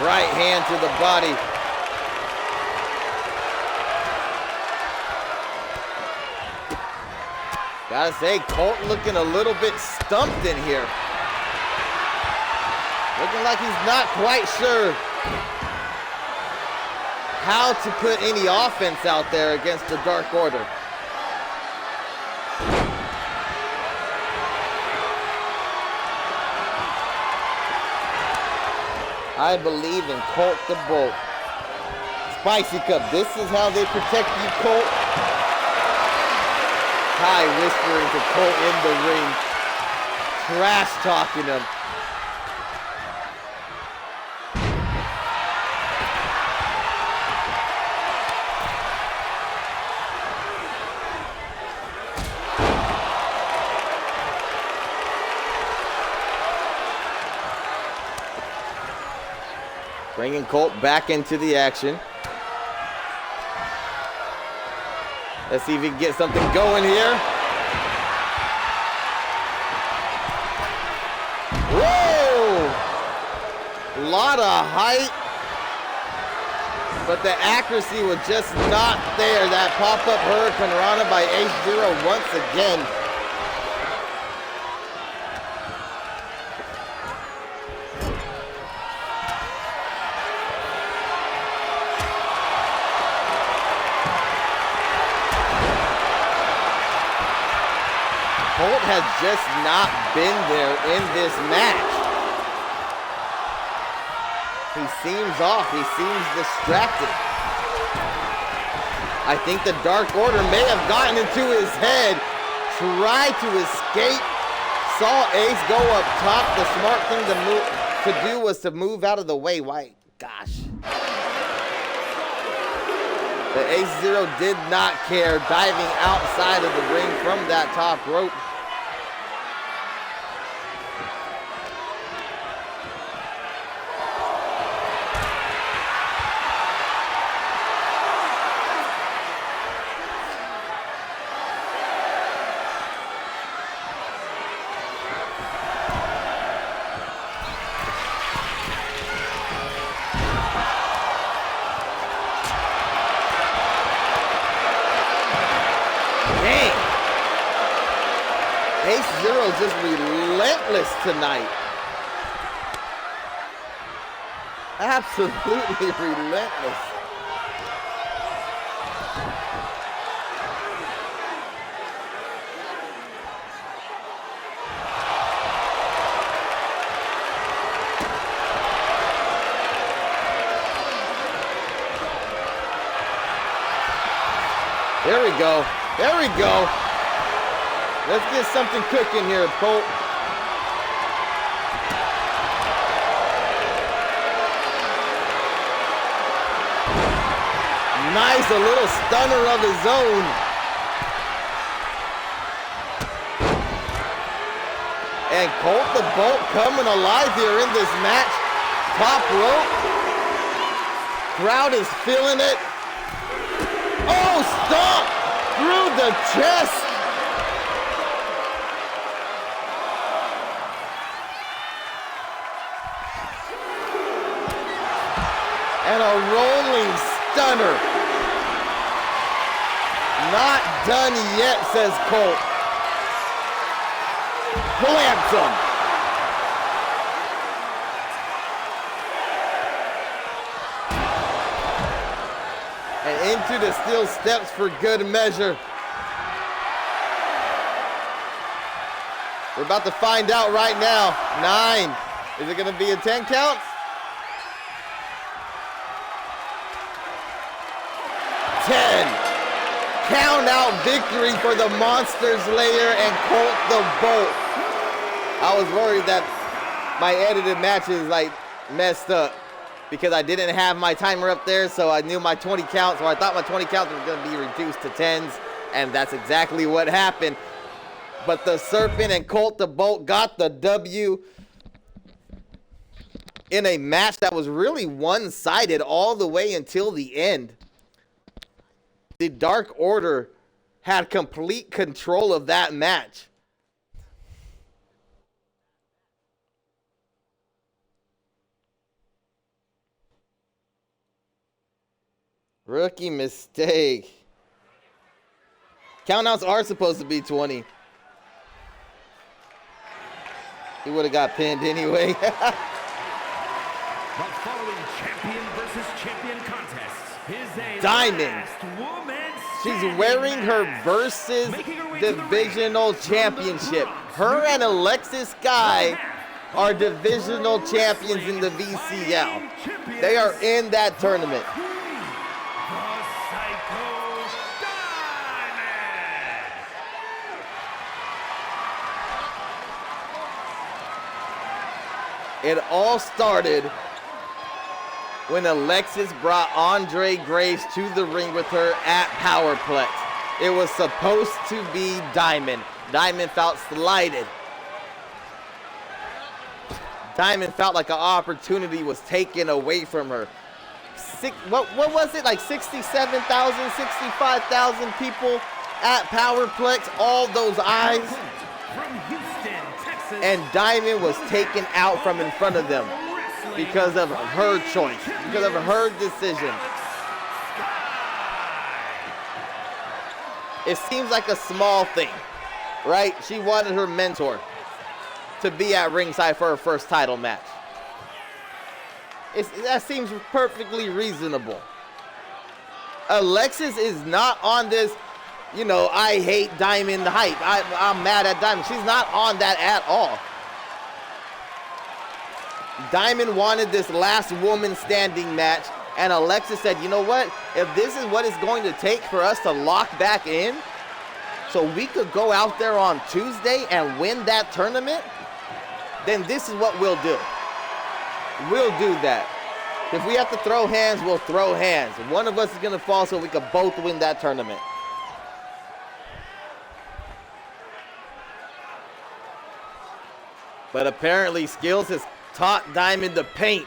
Right hand to the body. Gotta say, Colt looking a little bit stumped in here. Looking like he's not quite sure how to put any offense out there against the Dark Order. I believe in Colt the Bolt. Spicy Cup, this is how they protect you, Colt. Ty whispering to Colt in the ring, trash talking him. Bringing Colt back into the action. Let's see if he can get something going here. Whoa! Lot of height. But the accuracy was just not there. That pop-up Hurricane Rana by H0 once again. Colt has just not been there in this match. He seems off. He seems distracted. I think the Dark Order may have gotten into his head, tried to escape, saw Ace go up top. The smart thing to do was to move out of the way. Why? Gosh. But H0 did not care, diving outside of the ring from that top rope. H0 is just relentless tonight. Absolutely relentless. There we go. There we go. Let's get something cooking here, Colt. Nice, a little stunner of his own. And Colt the Bolt coming alive here in this match. Top rope. Crowd is feeling it. Oh, stomp through the chest. And a rolling stunner. Not done yet, says Colt. Plants him. And into the steel steps for good measure. We're about to find out right now. 9. Is it going to be a 10 count? 10. Count out victory for the Monster Slayer and Colt the Bolt. I was worried that my edited matches messed up because I didn't have my timer up there, so I knew my 20 counts, or I thought my 20 counts was going to be reduced to 10s. And that's exactly what happened. But the Serpent and Colt the Bolt got the W in a match that was really one-sided all the way until the end. The Dark Order had complete control of that match. Rookie mistake. Countouts are supposed to be 20. He would have got pinned anyway. The following champion versus champion contest is a Diamond. last woman She's standing wearing her match. versus Making her way to the divisional ring from the championship. Bronx, Her New and York. Alexis Sky are divisional champions in the VCL. They are in that tournament. The Psycho Diamond. It all started when Alexis brought Andre Graves to the ring with her at Powerplex. It was supposed to be Diamond. Diamond felt slighted. Diamond felt like an opportunity was taken away from her. What was it, like 67,000, 65,000 people at Powerplex, all those eyes, From Houston, Texas. and Diamond was taken out from in front of them because of her choice, because of her decision. It seems like a small thing, right? She wanted her mentor to be at ringside for her first title match. That seems perfectly reasonable. Alexis is not on this, I hate Diamond hype. I'm mad at Diamond. She's not on that at all. Diamond wanted this last woman standing match, and Alexis said, you know what? If this is what it's going to take for us to lock back in, so we could go out there on Tuesday and win that tournament, then this is what we'll do. We'll do that. If we have to throw hands, we'll throw hands. One of us is going to fall so we can both win that tournament. But apparently Skills has taught Diamond to paint.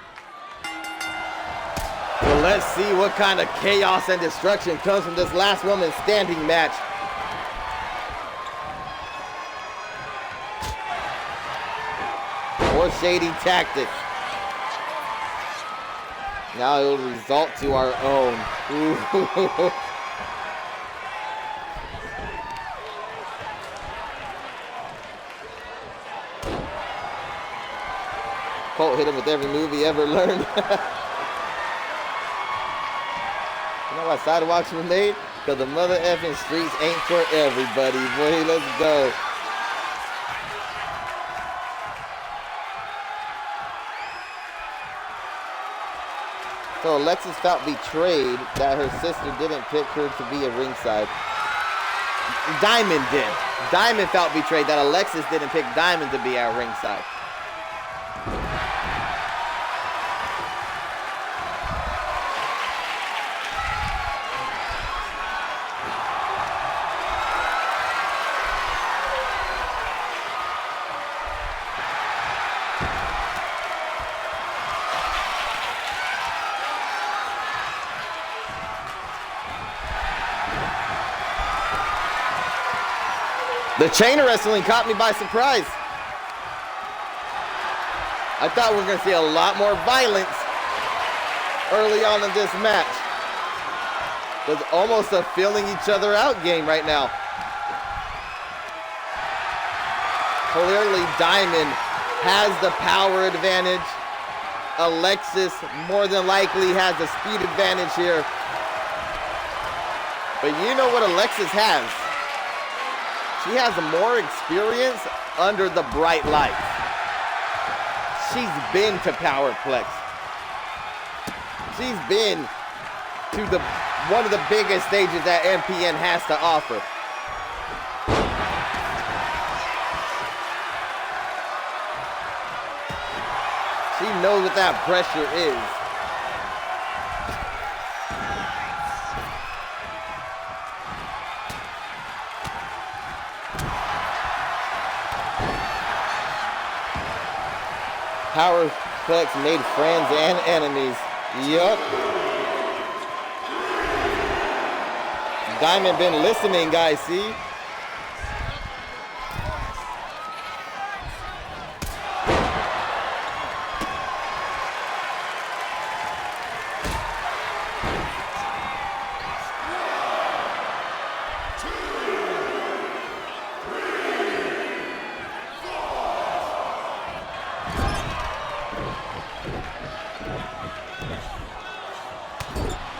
So let's see what kind of chaos and destruction comes from this last woman standing match. More shady tactics. Now it will result to our own. Ooh. Colt hit him with every move he ever learned. You know why sidewalks were made? Because the mother effing streets ain't for everybody. Boy, let's go. So Alexis felt betrayed that her sister didn't pick her to be at ringside. Diamond did. Diamond felt betrayed that Alexis didn't pick Diamond to be at ringside. The chain wrestling caught me by surprise. I thought we were going to see a lot more violence early on in this match. There's almost a feeling each other out game right now. Clearly Diamond has the power advantage. Alexis more than likely has the speed advantage here. But you know what Alexis has? She has more experience under the bright lights. She's been to Powerplex. She's been to one of the biggest stages that MPN has to offer. She knows what that pressure is. Power Plex made friends and enemies. Yup. Diamond been listening, guys, see?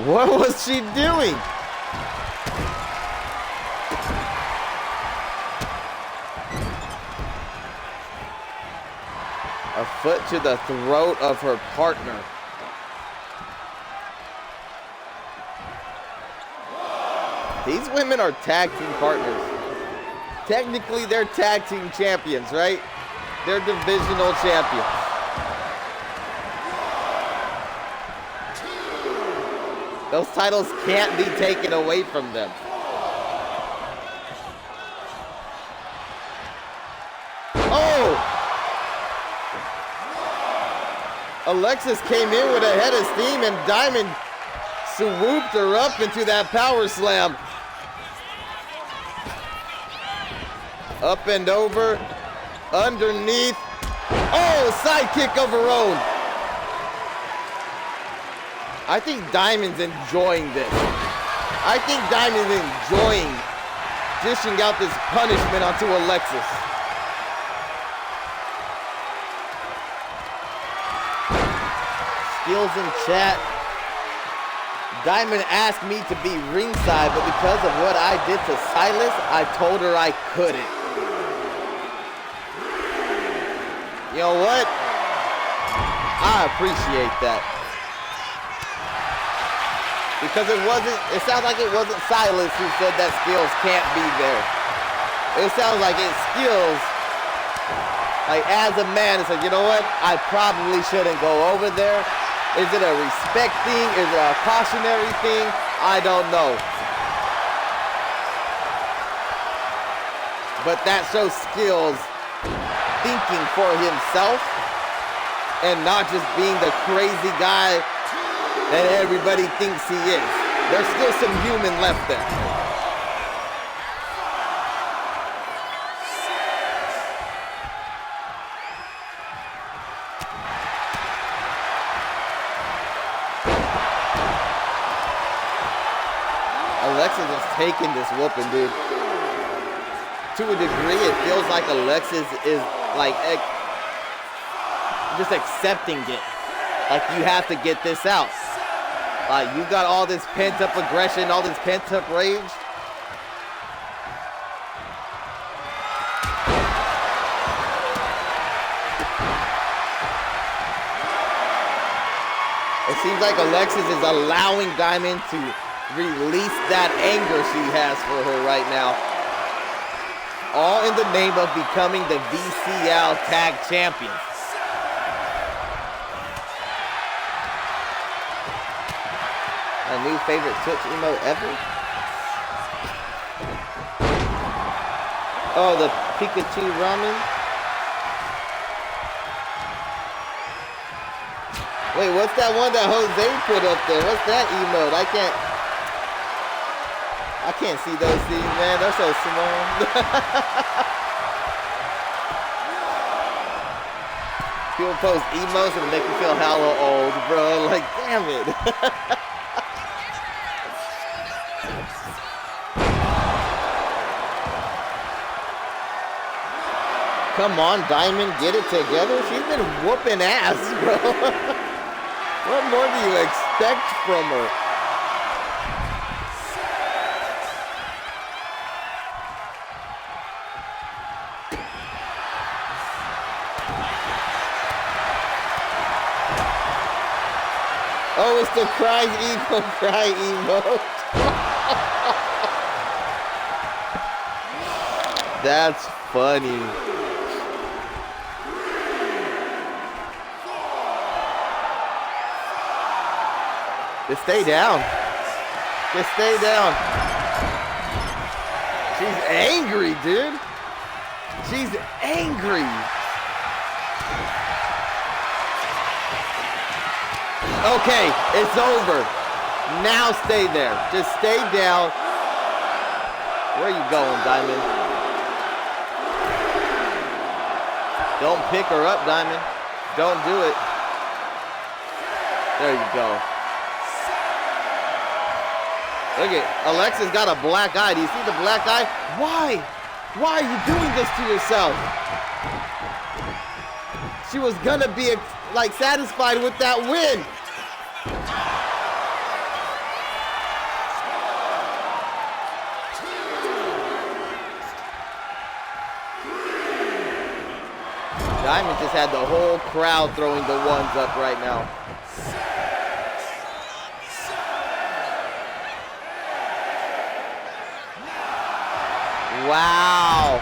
What was she doing? A foot to the throat of her partner. These women are tag team partners. Technically, they're tag team champions, right? They're divisional champions. Those titles can't be taken away from them. Oh! Alexis came in with a head of steam and Diamond swooped her up into that power slam. Up and over, underneath. Oh, side kick of her own. I think Diamond's enjoying this. I think Diamond's enjoying dishing out this punishment onto Alexis. Skills in chat. Diamond asked me to be ringside, but because of what I did to Silas, I told her I couldn't. You know what? I appreciate that. Because it sounds like it wasn't Silas who said that Skills can't be there. It sounds like it's Skills, like as a man, it's like, you know what? I probably shouldn't go over there. Is it a respect thing? Is it a cautionary thing? I don't know. But that shows Skills thinking for himself and not just being the crazy guy that everybody thinks he is. There's still some human left there. Alexis is taking this whooping, dude. To a degree, it feels like Alexis is like just accepting it. Like, you have to get this out. You got all this pent-up aggression, all this pent-up rage. It seems like Alexis is allowing Diamond to release that anger she has for her right now. All in the name of becoming the VCL Tag Champions. My new favorite Twitch emote ever? Oh, the Pikachu ramen? Wait, what's that one that Jose put up there? What's that emote? I can't see those things, man. They're so small. People post emotes and make me feel hella old, bro. Like, damn it. Come on, Diamond, get it together. She's been whooping ass, bro. What more do you expect from her? Oh, it's the cry emote. That's funny. Just stay down. Just stay down. She's angry, dude. She's angry. Okay, it's over. Now stay there. Just stay down. Where are you going, Diamond? Don't pick her up, Diamond. Don't do it. There you go. Look at Alexa's got a black eye. Do you see the black eye? Why? Why are you doing this to yourself? She was gonna be like satisfied with that win. Diamond just had the whole crowd throwing the ones up right now. Wow.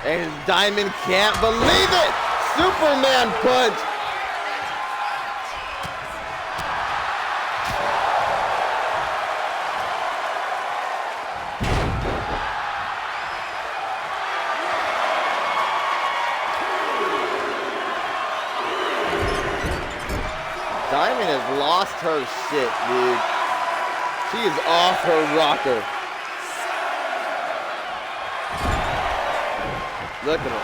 And Diamond can't believe it. Superman punch. Diamond has lost her shit, dude. She is off her rocker. Look at her.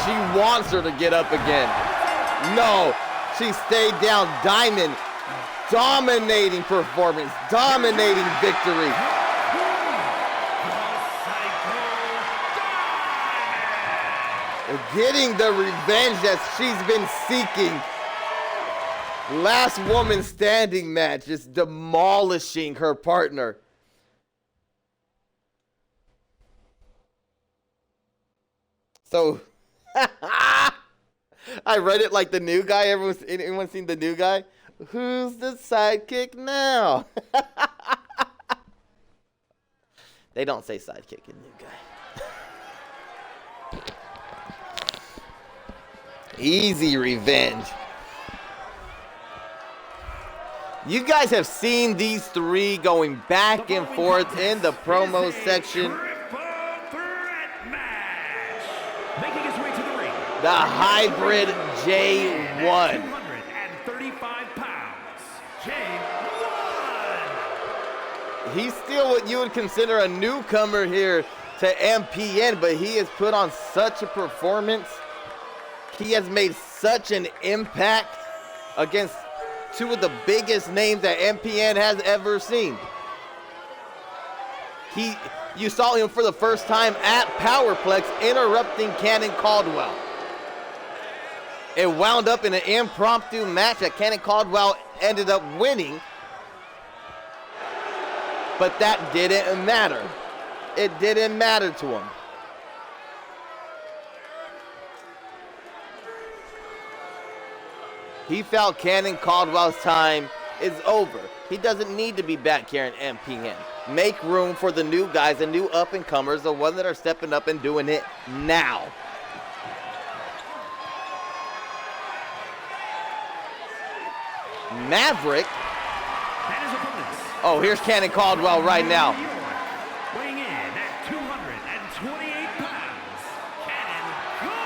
She wants her to get up again. No, she stayed down. Diamond, dominating performance, dominating victory. Getting the revenge that she's been seeking. Last woman standing match, just demolishing her partner. So, I read it like the new guy. Anyone seen the new guy? Who's the sidekick now? They don't say sidekick in new guy. Easy revenge. You guys have seen these three going back and forth in the promo section. The hybrid J1. 235 pounds. J1. He's still what you would consider a newcomer here to MPN, but he has put on such a performance. He has made such an impact against two of the biggest names that MPN has ever seen. You saw him for the first time at Powerplex interrupting Cannon Caldwell. It wound up in an impromptu match that Cannon Caldwell ended up winning. But that didn't matter. It didn't matter to him. He felt Cannon Caldwell's time is over. He doesn't need to be back here in MPN. Make room for the new guys, the new up-and-comers, the ones that are stepping up and doing it now. Maverick. Oh, here's Cannon Caldwell right now. Weighing in at 228 pounds, Cannon Caldwell.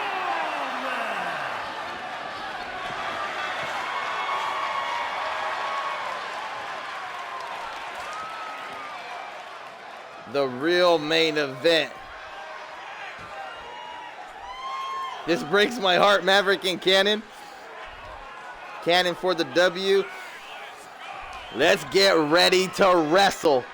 The real main event. This breaks my heart, Maverick and Cannon. Cannon for the W. Let's get ready to wrestle.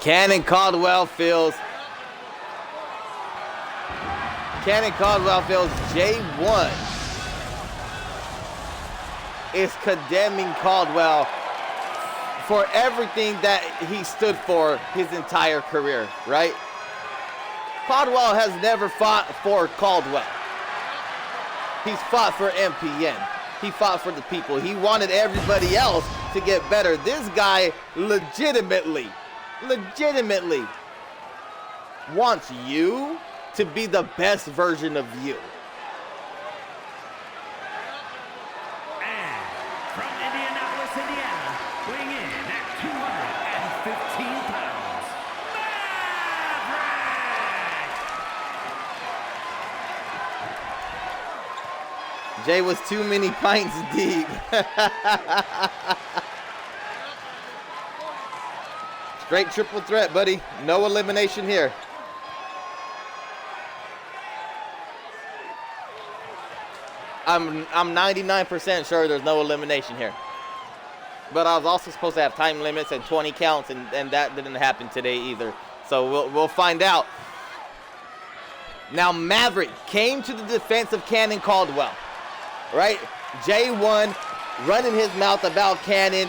Cannon Caldwell feels J1 is condemning Caldwell for everything that he stood for his entire career, right? Caldwell has never fought for Caldwell. He's fought for MPN. He fought for the people. He wanted everybody else to get better. This guy legitimately wants you to be the best version of you. And from Indianapolis, Indiana, weighing in at 215 pounds, Maverick! Jay was too many pints deep. Straight triple threat, buddy. No elimination here. I'm 99% sure there's no elimination here. But I was also supposed to have time limits and 20 counts, and that didn't happen today either. So we'll find out. Now Maverick came to the defense of Cannon Caldwell, right? J1 running his mouth about Cannon,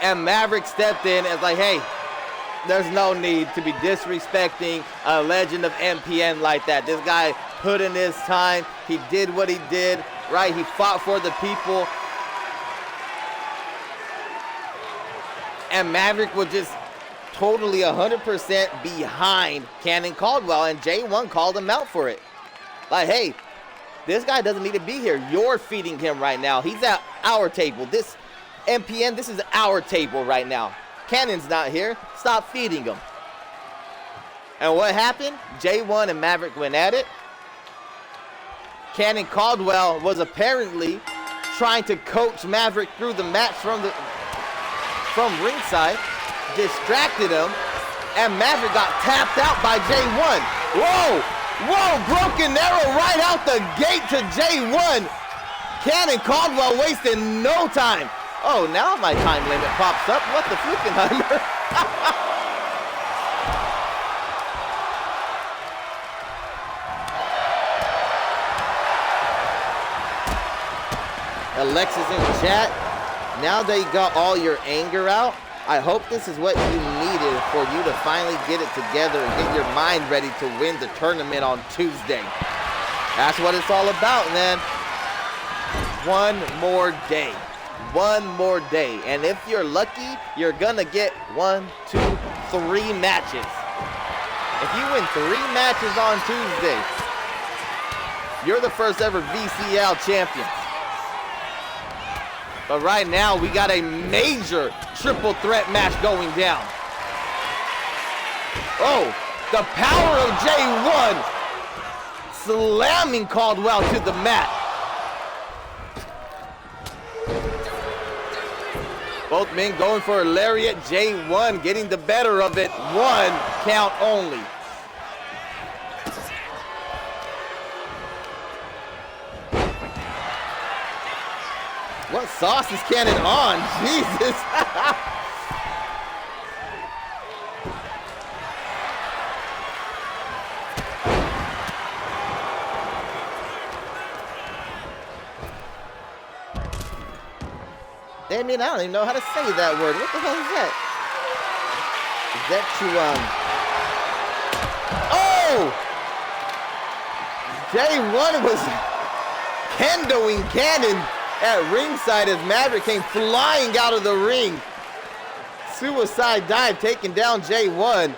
and Maverick stepped in and was like, hey, there's no need to be disrespecting a legend of MPN like that. This guy put in his time. He did what he did, right? He fought for the people. And Maverick was just totally 100% behind Cannon Caldwell, and J1 called him out for it. Like, hey, this guy doesn't need to be here. You're feeding him right now. He's at our table. This MPN, this is our table right now. Cannon's not here. Stop feeding him. And what happened? J1 and Maverick went at it. Cannon Caldwell was apparently trying to coach Maverick through the match from ringside, distracted him, and Maverick got tapped out by J1. Whoa! Broken arrow right out the gate to J1. Cannon Caldwell wasting no time. Oh, now my time limit pops up. What the Flickenheimer? Alexis in the chat. Now that you got all your anger out, I hope this is what you needed for you to finally get it together and get your mind ready to win the tournament on Tuesday. That's what it's all about, man. One more day. One more day. And if you're lucky, you're gonna get 1, 2, 3 matches. If you win 3 matches on Tuesday, you're the first ever VCL champion. But right now, we got a major triple threat match going down. Oh, the power of J1 slamming Caldwell to the mat. Both men going for a lariat. J1 getting the better of it. 1 count only. What sauce is Cannon on? Jesus. Damien, I don't even know how to say that word. What the hell is that? Is that to, J1 was kendoing Cannon at ringside as Maverick came flying out of the ring. Suicide dive taking down J1.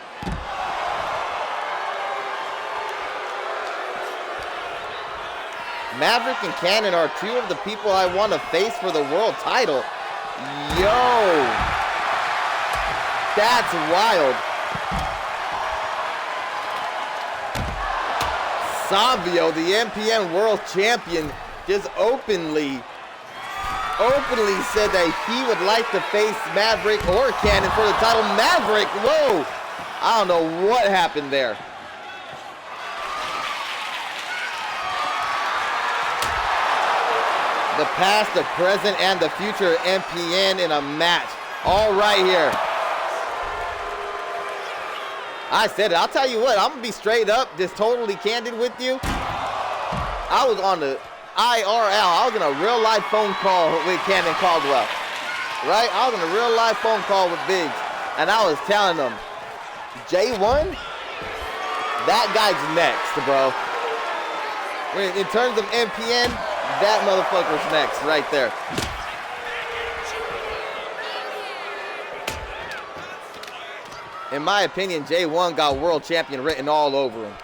Maverick and Cannon are 2 of the people I want to face for the world title. Yo, that's wild. Savio, the MPN world champion, just openly said that he would like to face Maverick or Cannon for the title. Maverick, whoa, I don't know what happened there. The past, the present, and the future of MPN in a match. All right here. I said it. I'll tell you what. I'm going to be straight up, just totally candid with you. I was on the IRL. I was in a real life phone call with Cannon Caldwell. Right? I was in a real life phone call with Biggs. And I was telling them, J1, that guy's next, bro. In terms of MPN, that motherfucker's next, right there. In my opinion, J1 got world champion written all over him.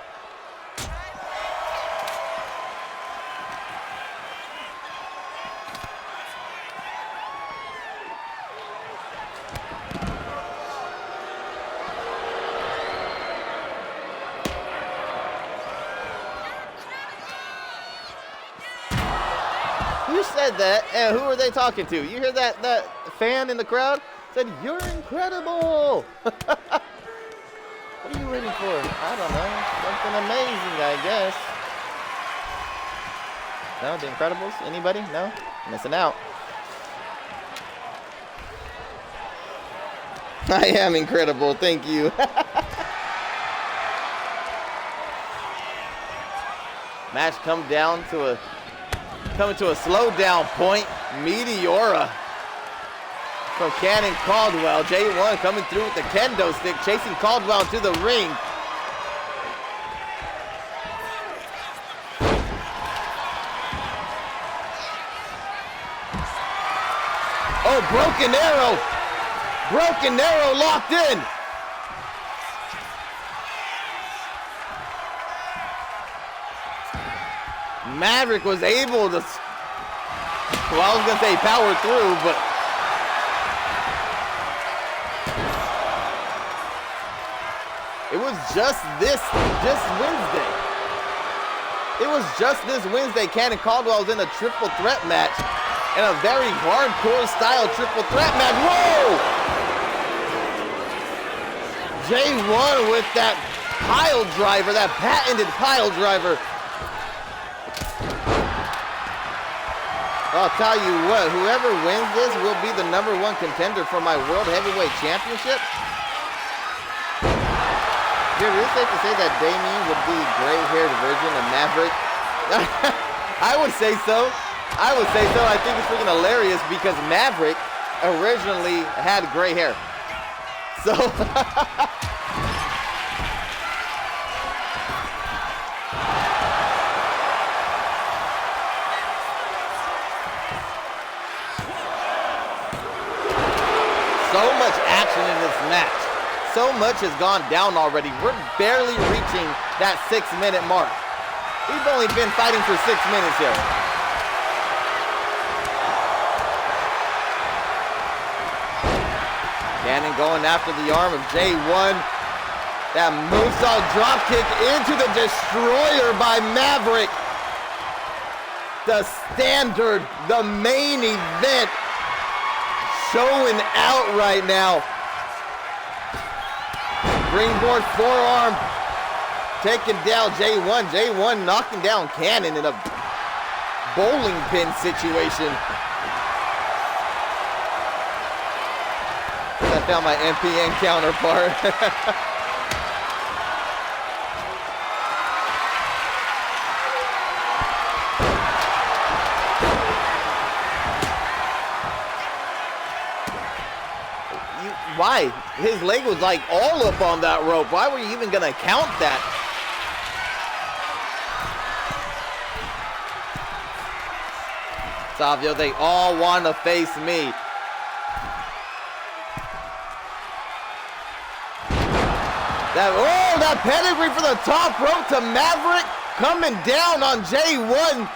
Who said that? And who are they talking to? You hear that fan in the crowd? Said, "You're incredible." What are you waiting for? I don't know. Something amazing, I guess. No, The Incredibles? Anybody? No? Missing out. I am incredible. Thank you. Match coming to a slow down point. Meteora from Cannon Caldwell. J1 coming through with the kendo stick, chasing Caldwell to the ring. Oh, broken arrow. Broken arrow locked in. Maverick was able to, well, I was going to say power through, but it was just Wednesday. It was just this Wednesday Cannon Caldwell was in a triple threat match, and a very hardcore style triple threat match. Whoa! J1 with that pile driver, that patented pile driver. I'll tell you what, whoever wins this will be the #1 contender for my World Heavyweight Championship. Dude, is it safe to say that Damien would be a gray-haired version of Maverick? I would say so. I would say so. I think it's freaking hilarious because Maverick originally had gray hair. So so much action in this match. So much has gone down already. We're barely reaching that 6-minute mark. We've only been fighting for 6 minutes here. Cannon going after the arm of J1. That moonsault dropkick into the destroyer by Maverick. The standard, the main event showing out right now. Springboard forearm taking down J1. J1 knocking down Cannon in a bowling pin situation. I found my MPN counterpart. Why? His leg was like all up on that rope. Why were you even gonna count that? Savio, they all want to face me. That pedigree for the top rope to Maverick, coming down on J1.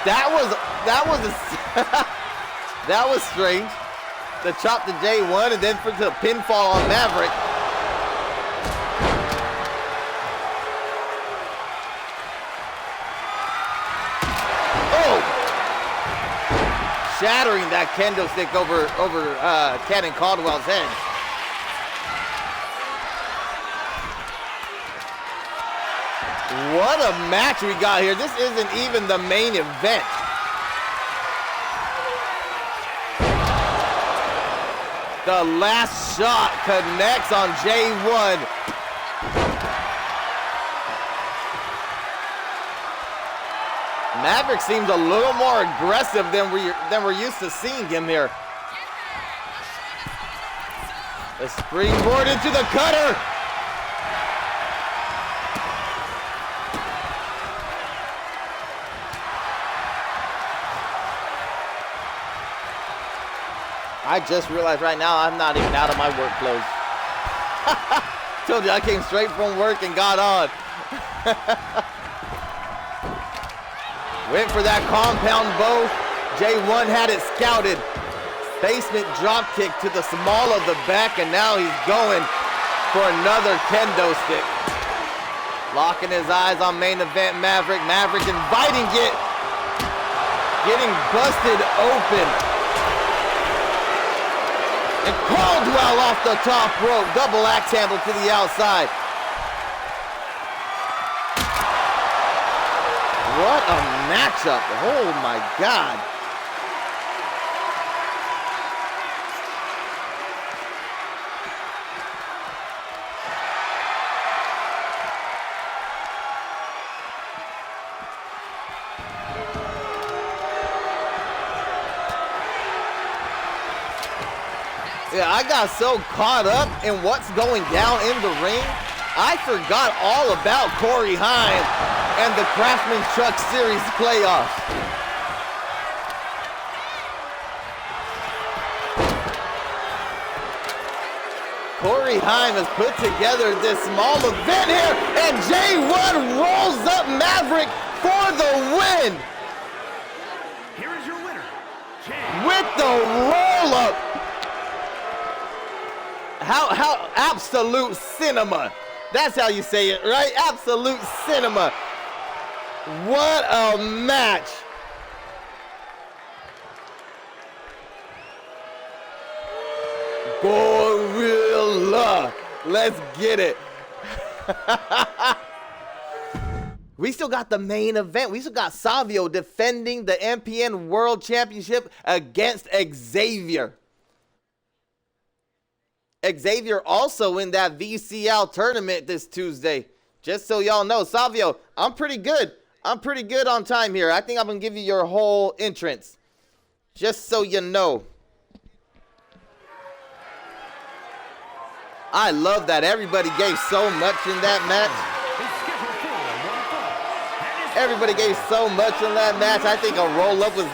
That was strange. The chop to J1 and then for the pinfall on Maverick. Oh! Shattering that kendo stick over Cannon Caldwell's head. What a match we got here. This isn't even the main event. The last shot connects on J1. Maverick seems a little more aggressive than we're used to seeing him here. The springboard into the cutter. I just realized right now I'm not even out of my work clothes. Told you I came straight from work and got on. Went for that compound bow. J1 had it scouted. Basement drop kick to the small of the back, and now he's going for another kendo stick. Locking his eyes on main event Maverick. Maverick inviting it. Getting busted open. And Caldwell off the top rope. Double axe handle to the outside. What a matchup. Oh my God. Yeah, I got so caught up in what's going down in the ring, I forgot all about Corey Heim and the Craftsman Truck Series playoffs. Corey Heim has put together this small event here, and J1 rolls up Maverick for the win. Here is your winner, With the roll-up. How absolute cinema. That's how you say it, right? Absolute cinema. What a match. Gorilla. Let's get it. We still got the main event. We still got Savio defending the MPN World Championship against Xavier. Xavier also in that VCL tournament this Tuesday. Just so y'all know, Savio, I'm pretty good. I'm pretty good on time here. I think I'm going to give you your whole entrance. Just so you know. I love that everybody gave so much in that match. Everybody gave so much in that match. I think a roll-up was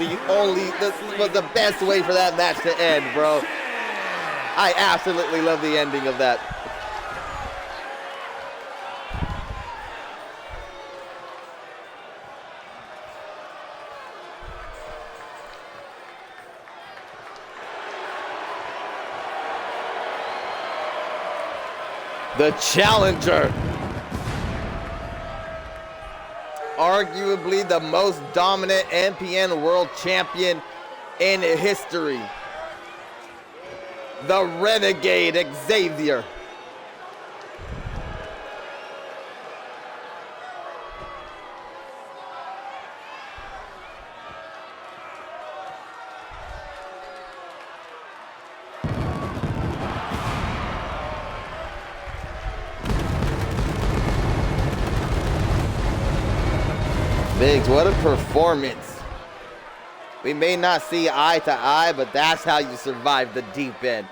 the best way for that match to end, bro. I absolutely love the ending of that. The challenger. Arguably the most dominant MPN world champion in history. The Renegade Xavier. Biggs, what a performance. We may not see eye to eye, but that's how you survive the deep end.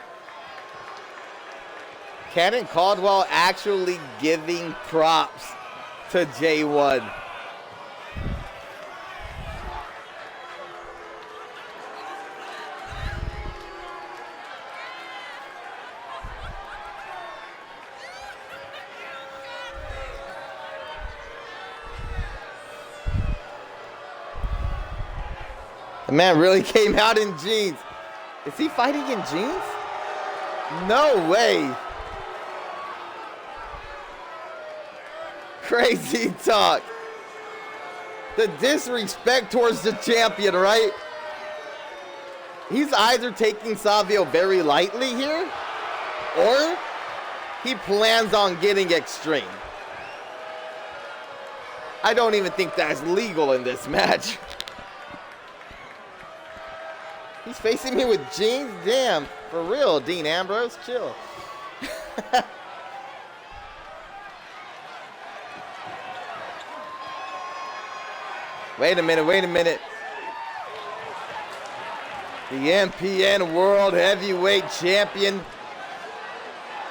Cannon Caldwell actually giving props to J1. The man really came out in jeans. Is he fighting in jeans? No way. Crazy talk. The disrespect towards the champion, right? He's either taking Savio very lightly here, or he plans on getting extreme. I don't even think that's legal in this match. He's facing me with jeans? Damn, for real, Dean Ambrose, chill. Wait a minute. The MPN World Heavyweight Champion.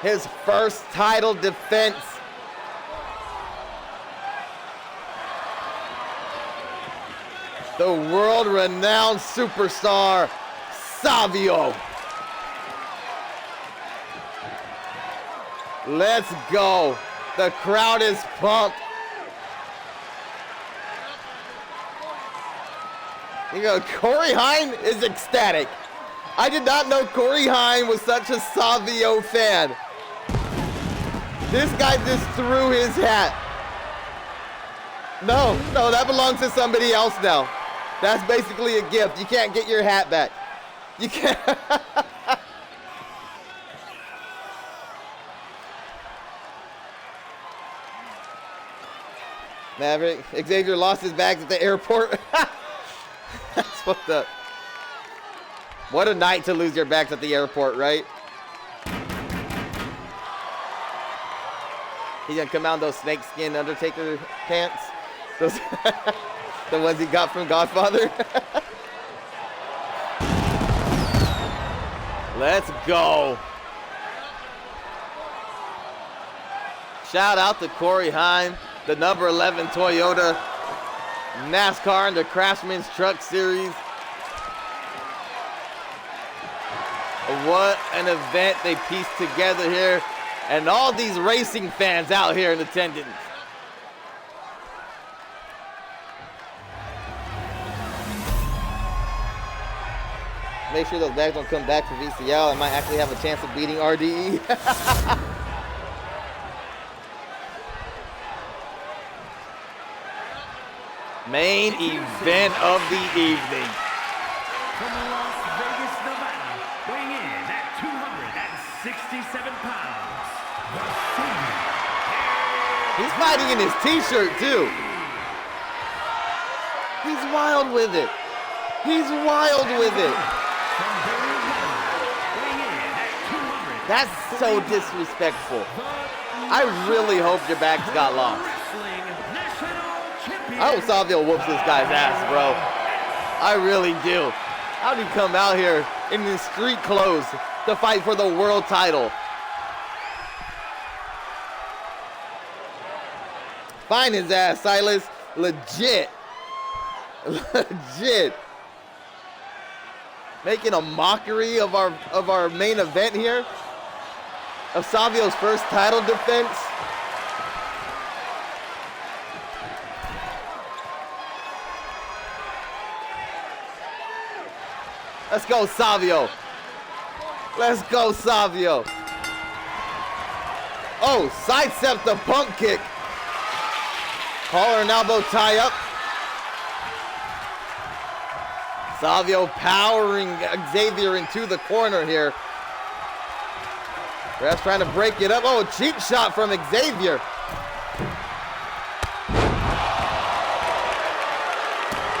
His first title defense. The world-renowned superstar, Savio. Let's go. The crowd is pumped. You know, Corey Heim is ecstatic. I did not know Corey Heim was such a Savio fan. This guy just threw his hat. No, no, that belongs to somebody else now. That's basically a gift. You can't get your hat back. You can't. Maverick, Xavier lost his bags at the airport. That's fucked up. What a night to lose your bags at the airport, right? He's gonna come out in those snakeskin Undertaker pants. Those the ones he got from Godfather. Let's go. Shout out to Corey Heim, the number 11 Toyota NASCAR and the Craftsman's Truck Series. What an event they pieced together here. And all these racing fans out here in attendance. Make sure those bags don't come back for VCL. I might actually have a chance of beating RDE. Main event of the evening. From Las Vegas, Nevada, weighing in at 267 pounds, the Senior. He's fighting in his t-shirt too. He's wild with it. He's wild with it. From Nevada, weighing in at 200. That's so disrespectful. I really hope your bags got lost. Wrestling National Champion. I hope Savio whoops this guy's ass, bro. I really do. How'd he come out here in his street clothes to fight for the world title? Find his ass, Silas. Legit. Legit. Making a mockery of our main event here. Of Savio's first title defense. Let's go, Savio. Let's go, Savio. Oh, sidestep the pump kick. Collar and elbow tie up. Savio powering Xavier into the corner here. Ref's trying to break it up. Oh, cheap shot from Xavier.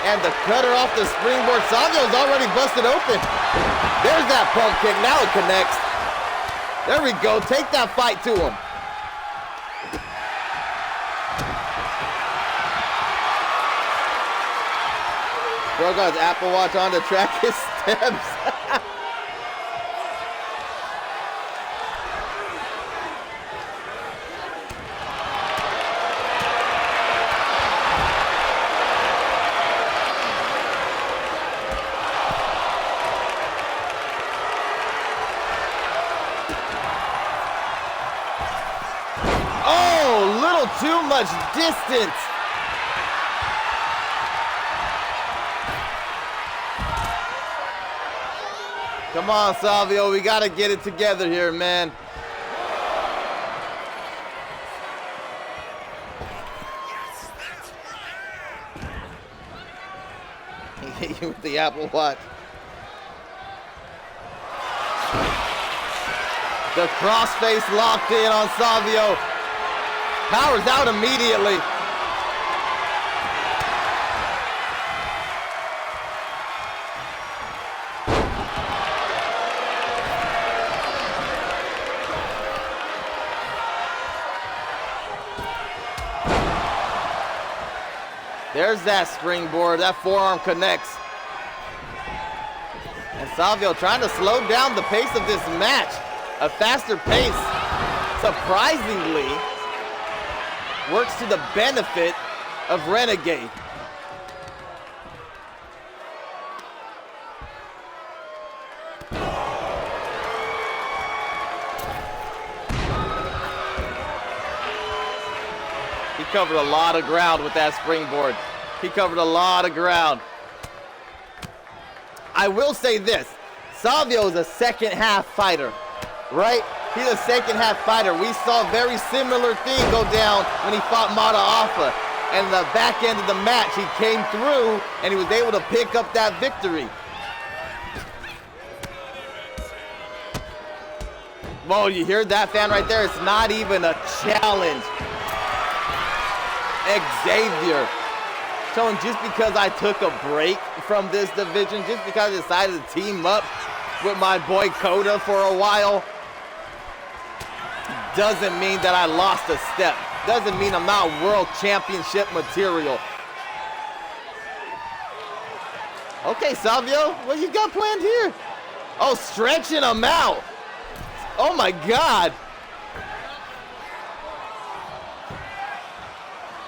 And the cutter off the springboard. Savio's already busted open. There's that pump kick. Now it connects. There we go. Take that fight to him. Bro got his Apple Watch on to track his steps. Oh, little too much distance. Come on, Savio, we gotta get it together here, man. He hit you with the Apple Watch. The crossface locked in on Savio. Powers out immediately. There's that springboard. That forearm connects. And Savio trying to slow down the pace of this match. A faster pace, surprisingly, works to the benefit of Renegade. He covered a lot of ground with that springboard. He covered a lot of ground. I will say this, Savio is a second half fighter, right? He's a second half fighter. We saw a very similar thing go down when he fought Mata Alpha. and the back end of the match, he came through and he was able to pick up that victory. Whoa, you hear that, fan, right there? It's not even a challenge. Xavier showing just because I took a break from this division, just because I decided to team up with my boy Coda for a while, doesn't mean that I lost a step. Doesn't mean I'm not world championship material. Okay, Savio, what you got planned here? Oh, stretching him out. Oh my God.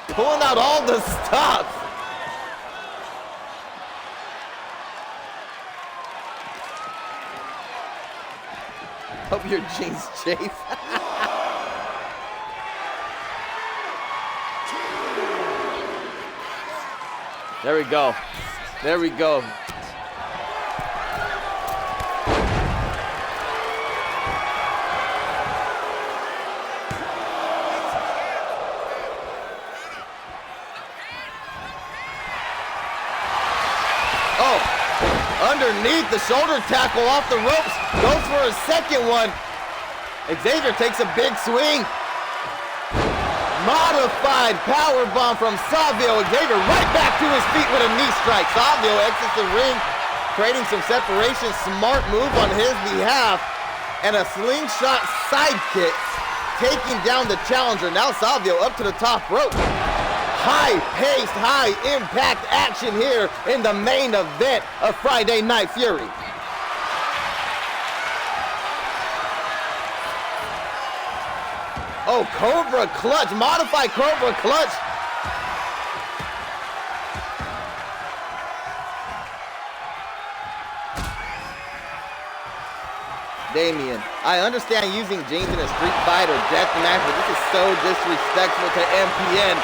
Pulling out all the stops. Hope your jeans chafe. There we go. There we go. Oh, underneath the shoulder tackle off the ropes. Goes for a second one. Xavier takes a big swing. Modified power bomb from Savio. Xavier right back to his feet with a knee strike. Savio exits the ring, creating some separation. Smart move on his behalf. And a slingshot sidekick, taking down the challenger. Now Savio up to the top rope. High-paced, high-impact action here in the main event of Friday Night Fury. Oh, Cobra Clutch, modified Cobra Clutch. Damien, I understand using jeans in a street fight or death match, but this is so disrespectful to MPN.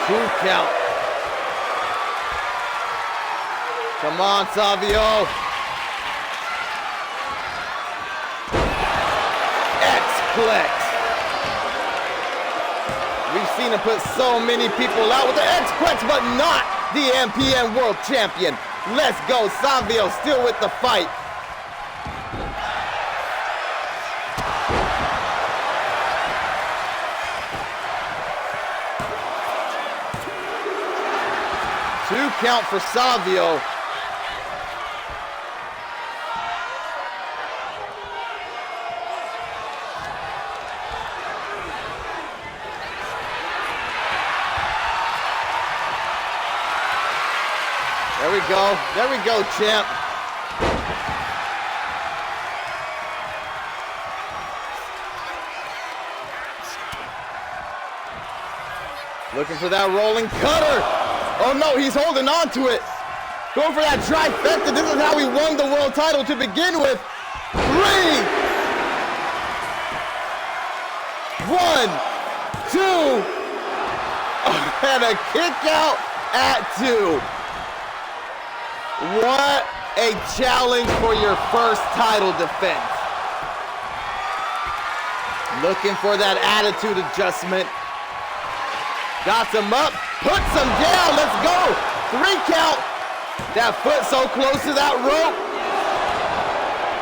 2 count. Come on, Savio. X-Plex. We've seen him put so many people out with the X-Plex, but not the MPN World Champion. Let's go, Savio still with the fight. Two count for Savio. There we go, champ. Looking for that rolling cutter. Oh no, he's holding on to it. Going for that trifecta. This is how he won the world title to begin with. 3, 1, 2. Oh, and a kick out at 2. What a challenge for your first title defense. Looking for that attitude adjustment. Got him up, puts him down, let's go. 3 count. That foot so close to that rope.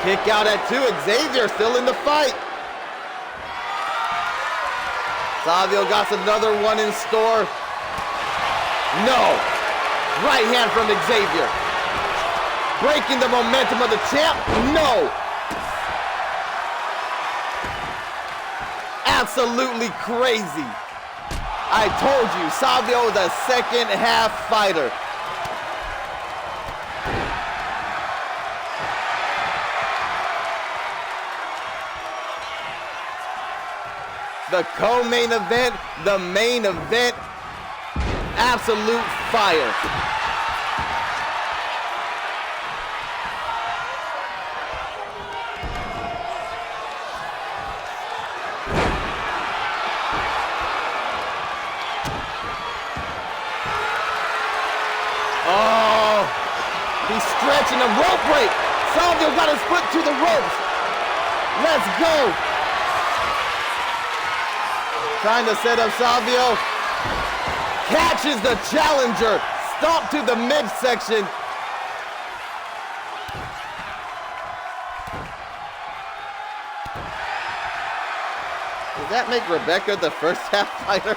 Kick out at 2, Xavier still in the fight. Savio got another one in store. No, right hand from Xavier. Breaking the momentum of the champ, no. Absolutely crazy. I told you, Savio is a second half fighter. The co-main event, the main event, absolute fire. Oh, he's stretching him. Rope break. Savio got his foot to the ropes. Let's go. Trying to set up Savio. Catches the challenger. Stomp to the midsection. Does that make Rebecca the first half fighter?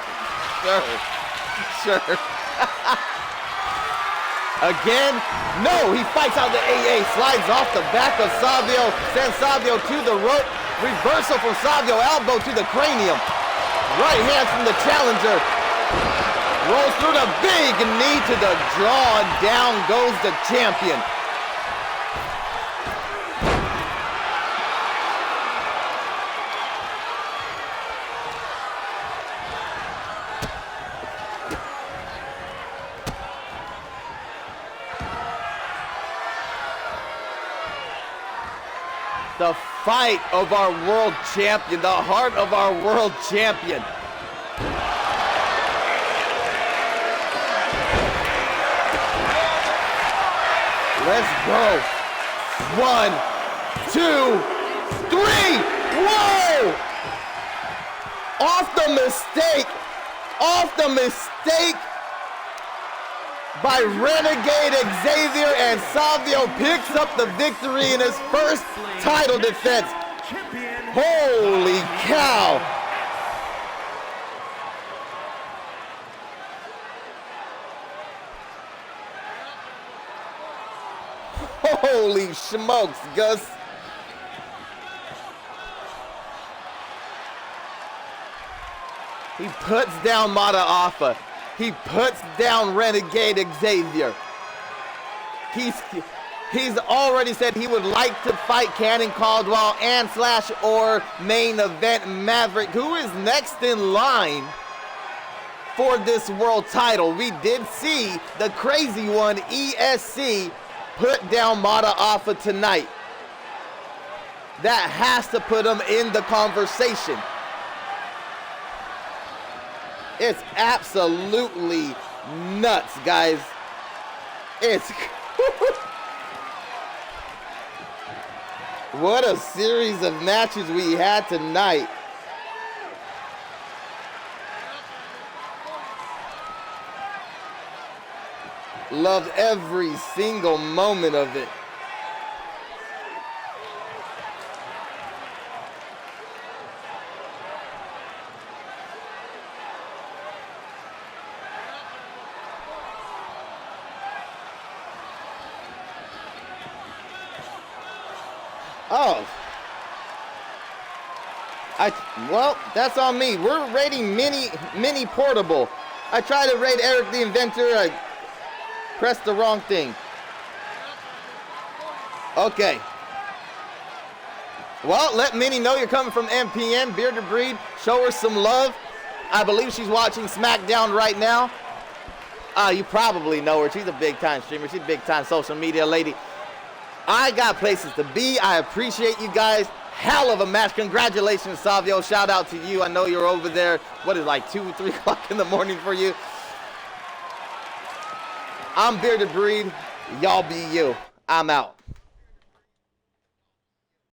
Sure. Again, no, he fights out the AA, slides off the back of Savio, sends Savio to the rope, reversal from Savio, elbow to the cranium, right hand from the challenger, rolls through the big knee to the jaw, and down goes the champion. The fight of our world champion, the heart of our world champion. Let's go. 1, 2, 3. Whoa! Off the mistake by Renegade Xavier, and Savio picks up the victory in his first title defense. Holy cow! Holy smokes, Gus. He puts down Mata Alpha. He puts down Renegade Xavier. He's already said he would like to fight Cannon Caldwell and / or main event Maverick, who is next in line for this world title. We did see the crazy one, ESC, put down Mata Alpha tonight. That has to put him in the conversation. It's absolutely nuts, guys. It's what a series of matches we had tonight. Loved every single moment of it. Oh. Well, that's on me. We're rating mini portable. I tried to rate Eric the Inventor. I pressed the wrong thing. Okay. Well, let Minnie know you're coming from MPN, Bearded Breed. Show her some love. I believe she's watching SmackDown right now. You probably know her. She's a big-time streamer. She's a big-time social media lady. I got places to be. I appreciate you guys. Hell of a match. Congratulations, Savio. Shout out to you. I know you're over there. What is it, like 2, 3 o'clock in the morning for you? I'm Bearded Breed. Y'all be you. I'm out.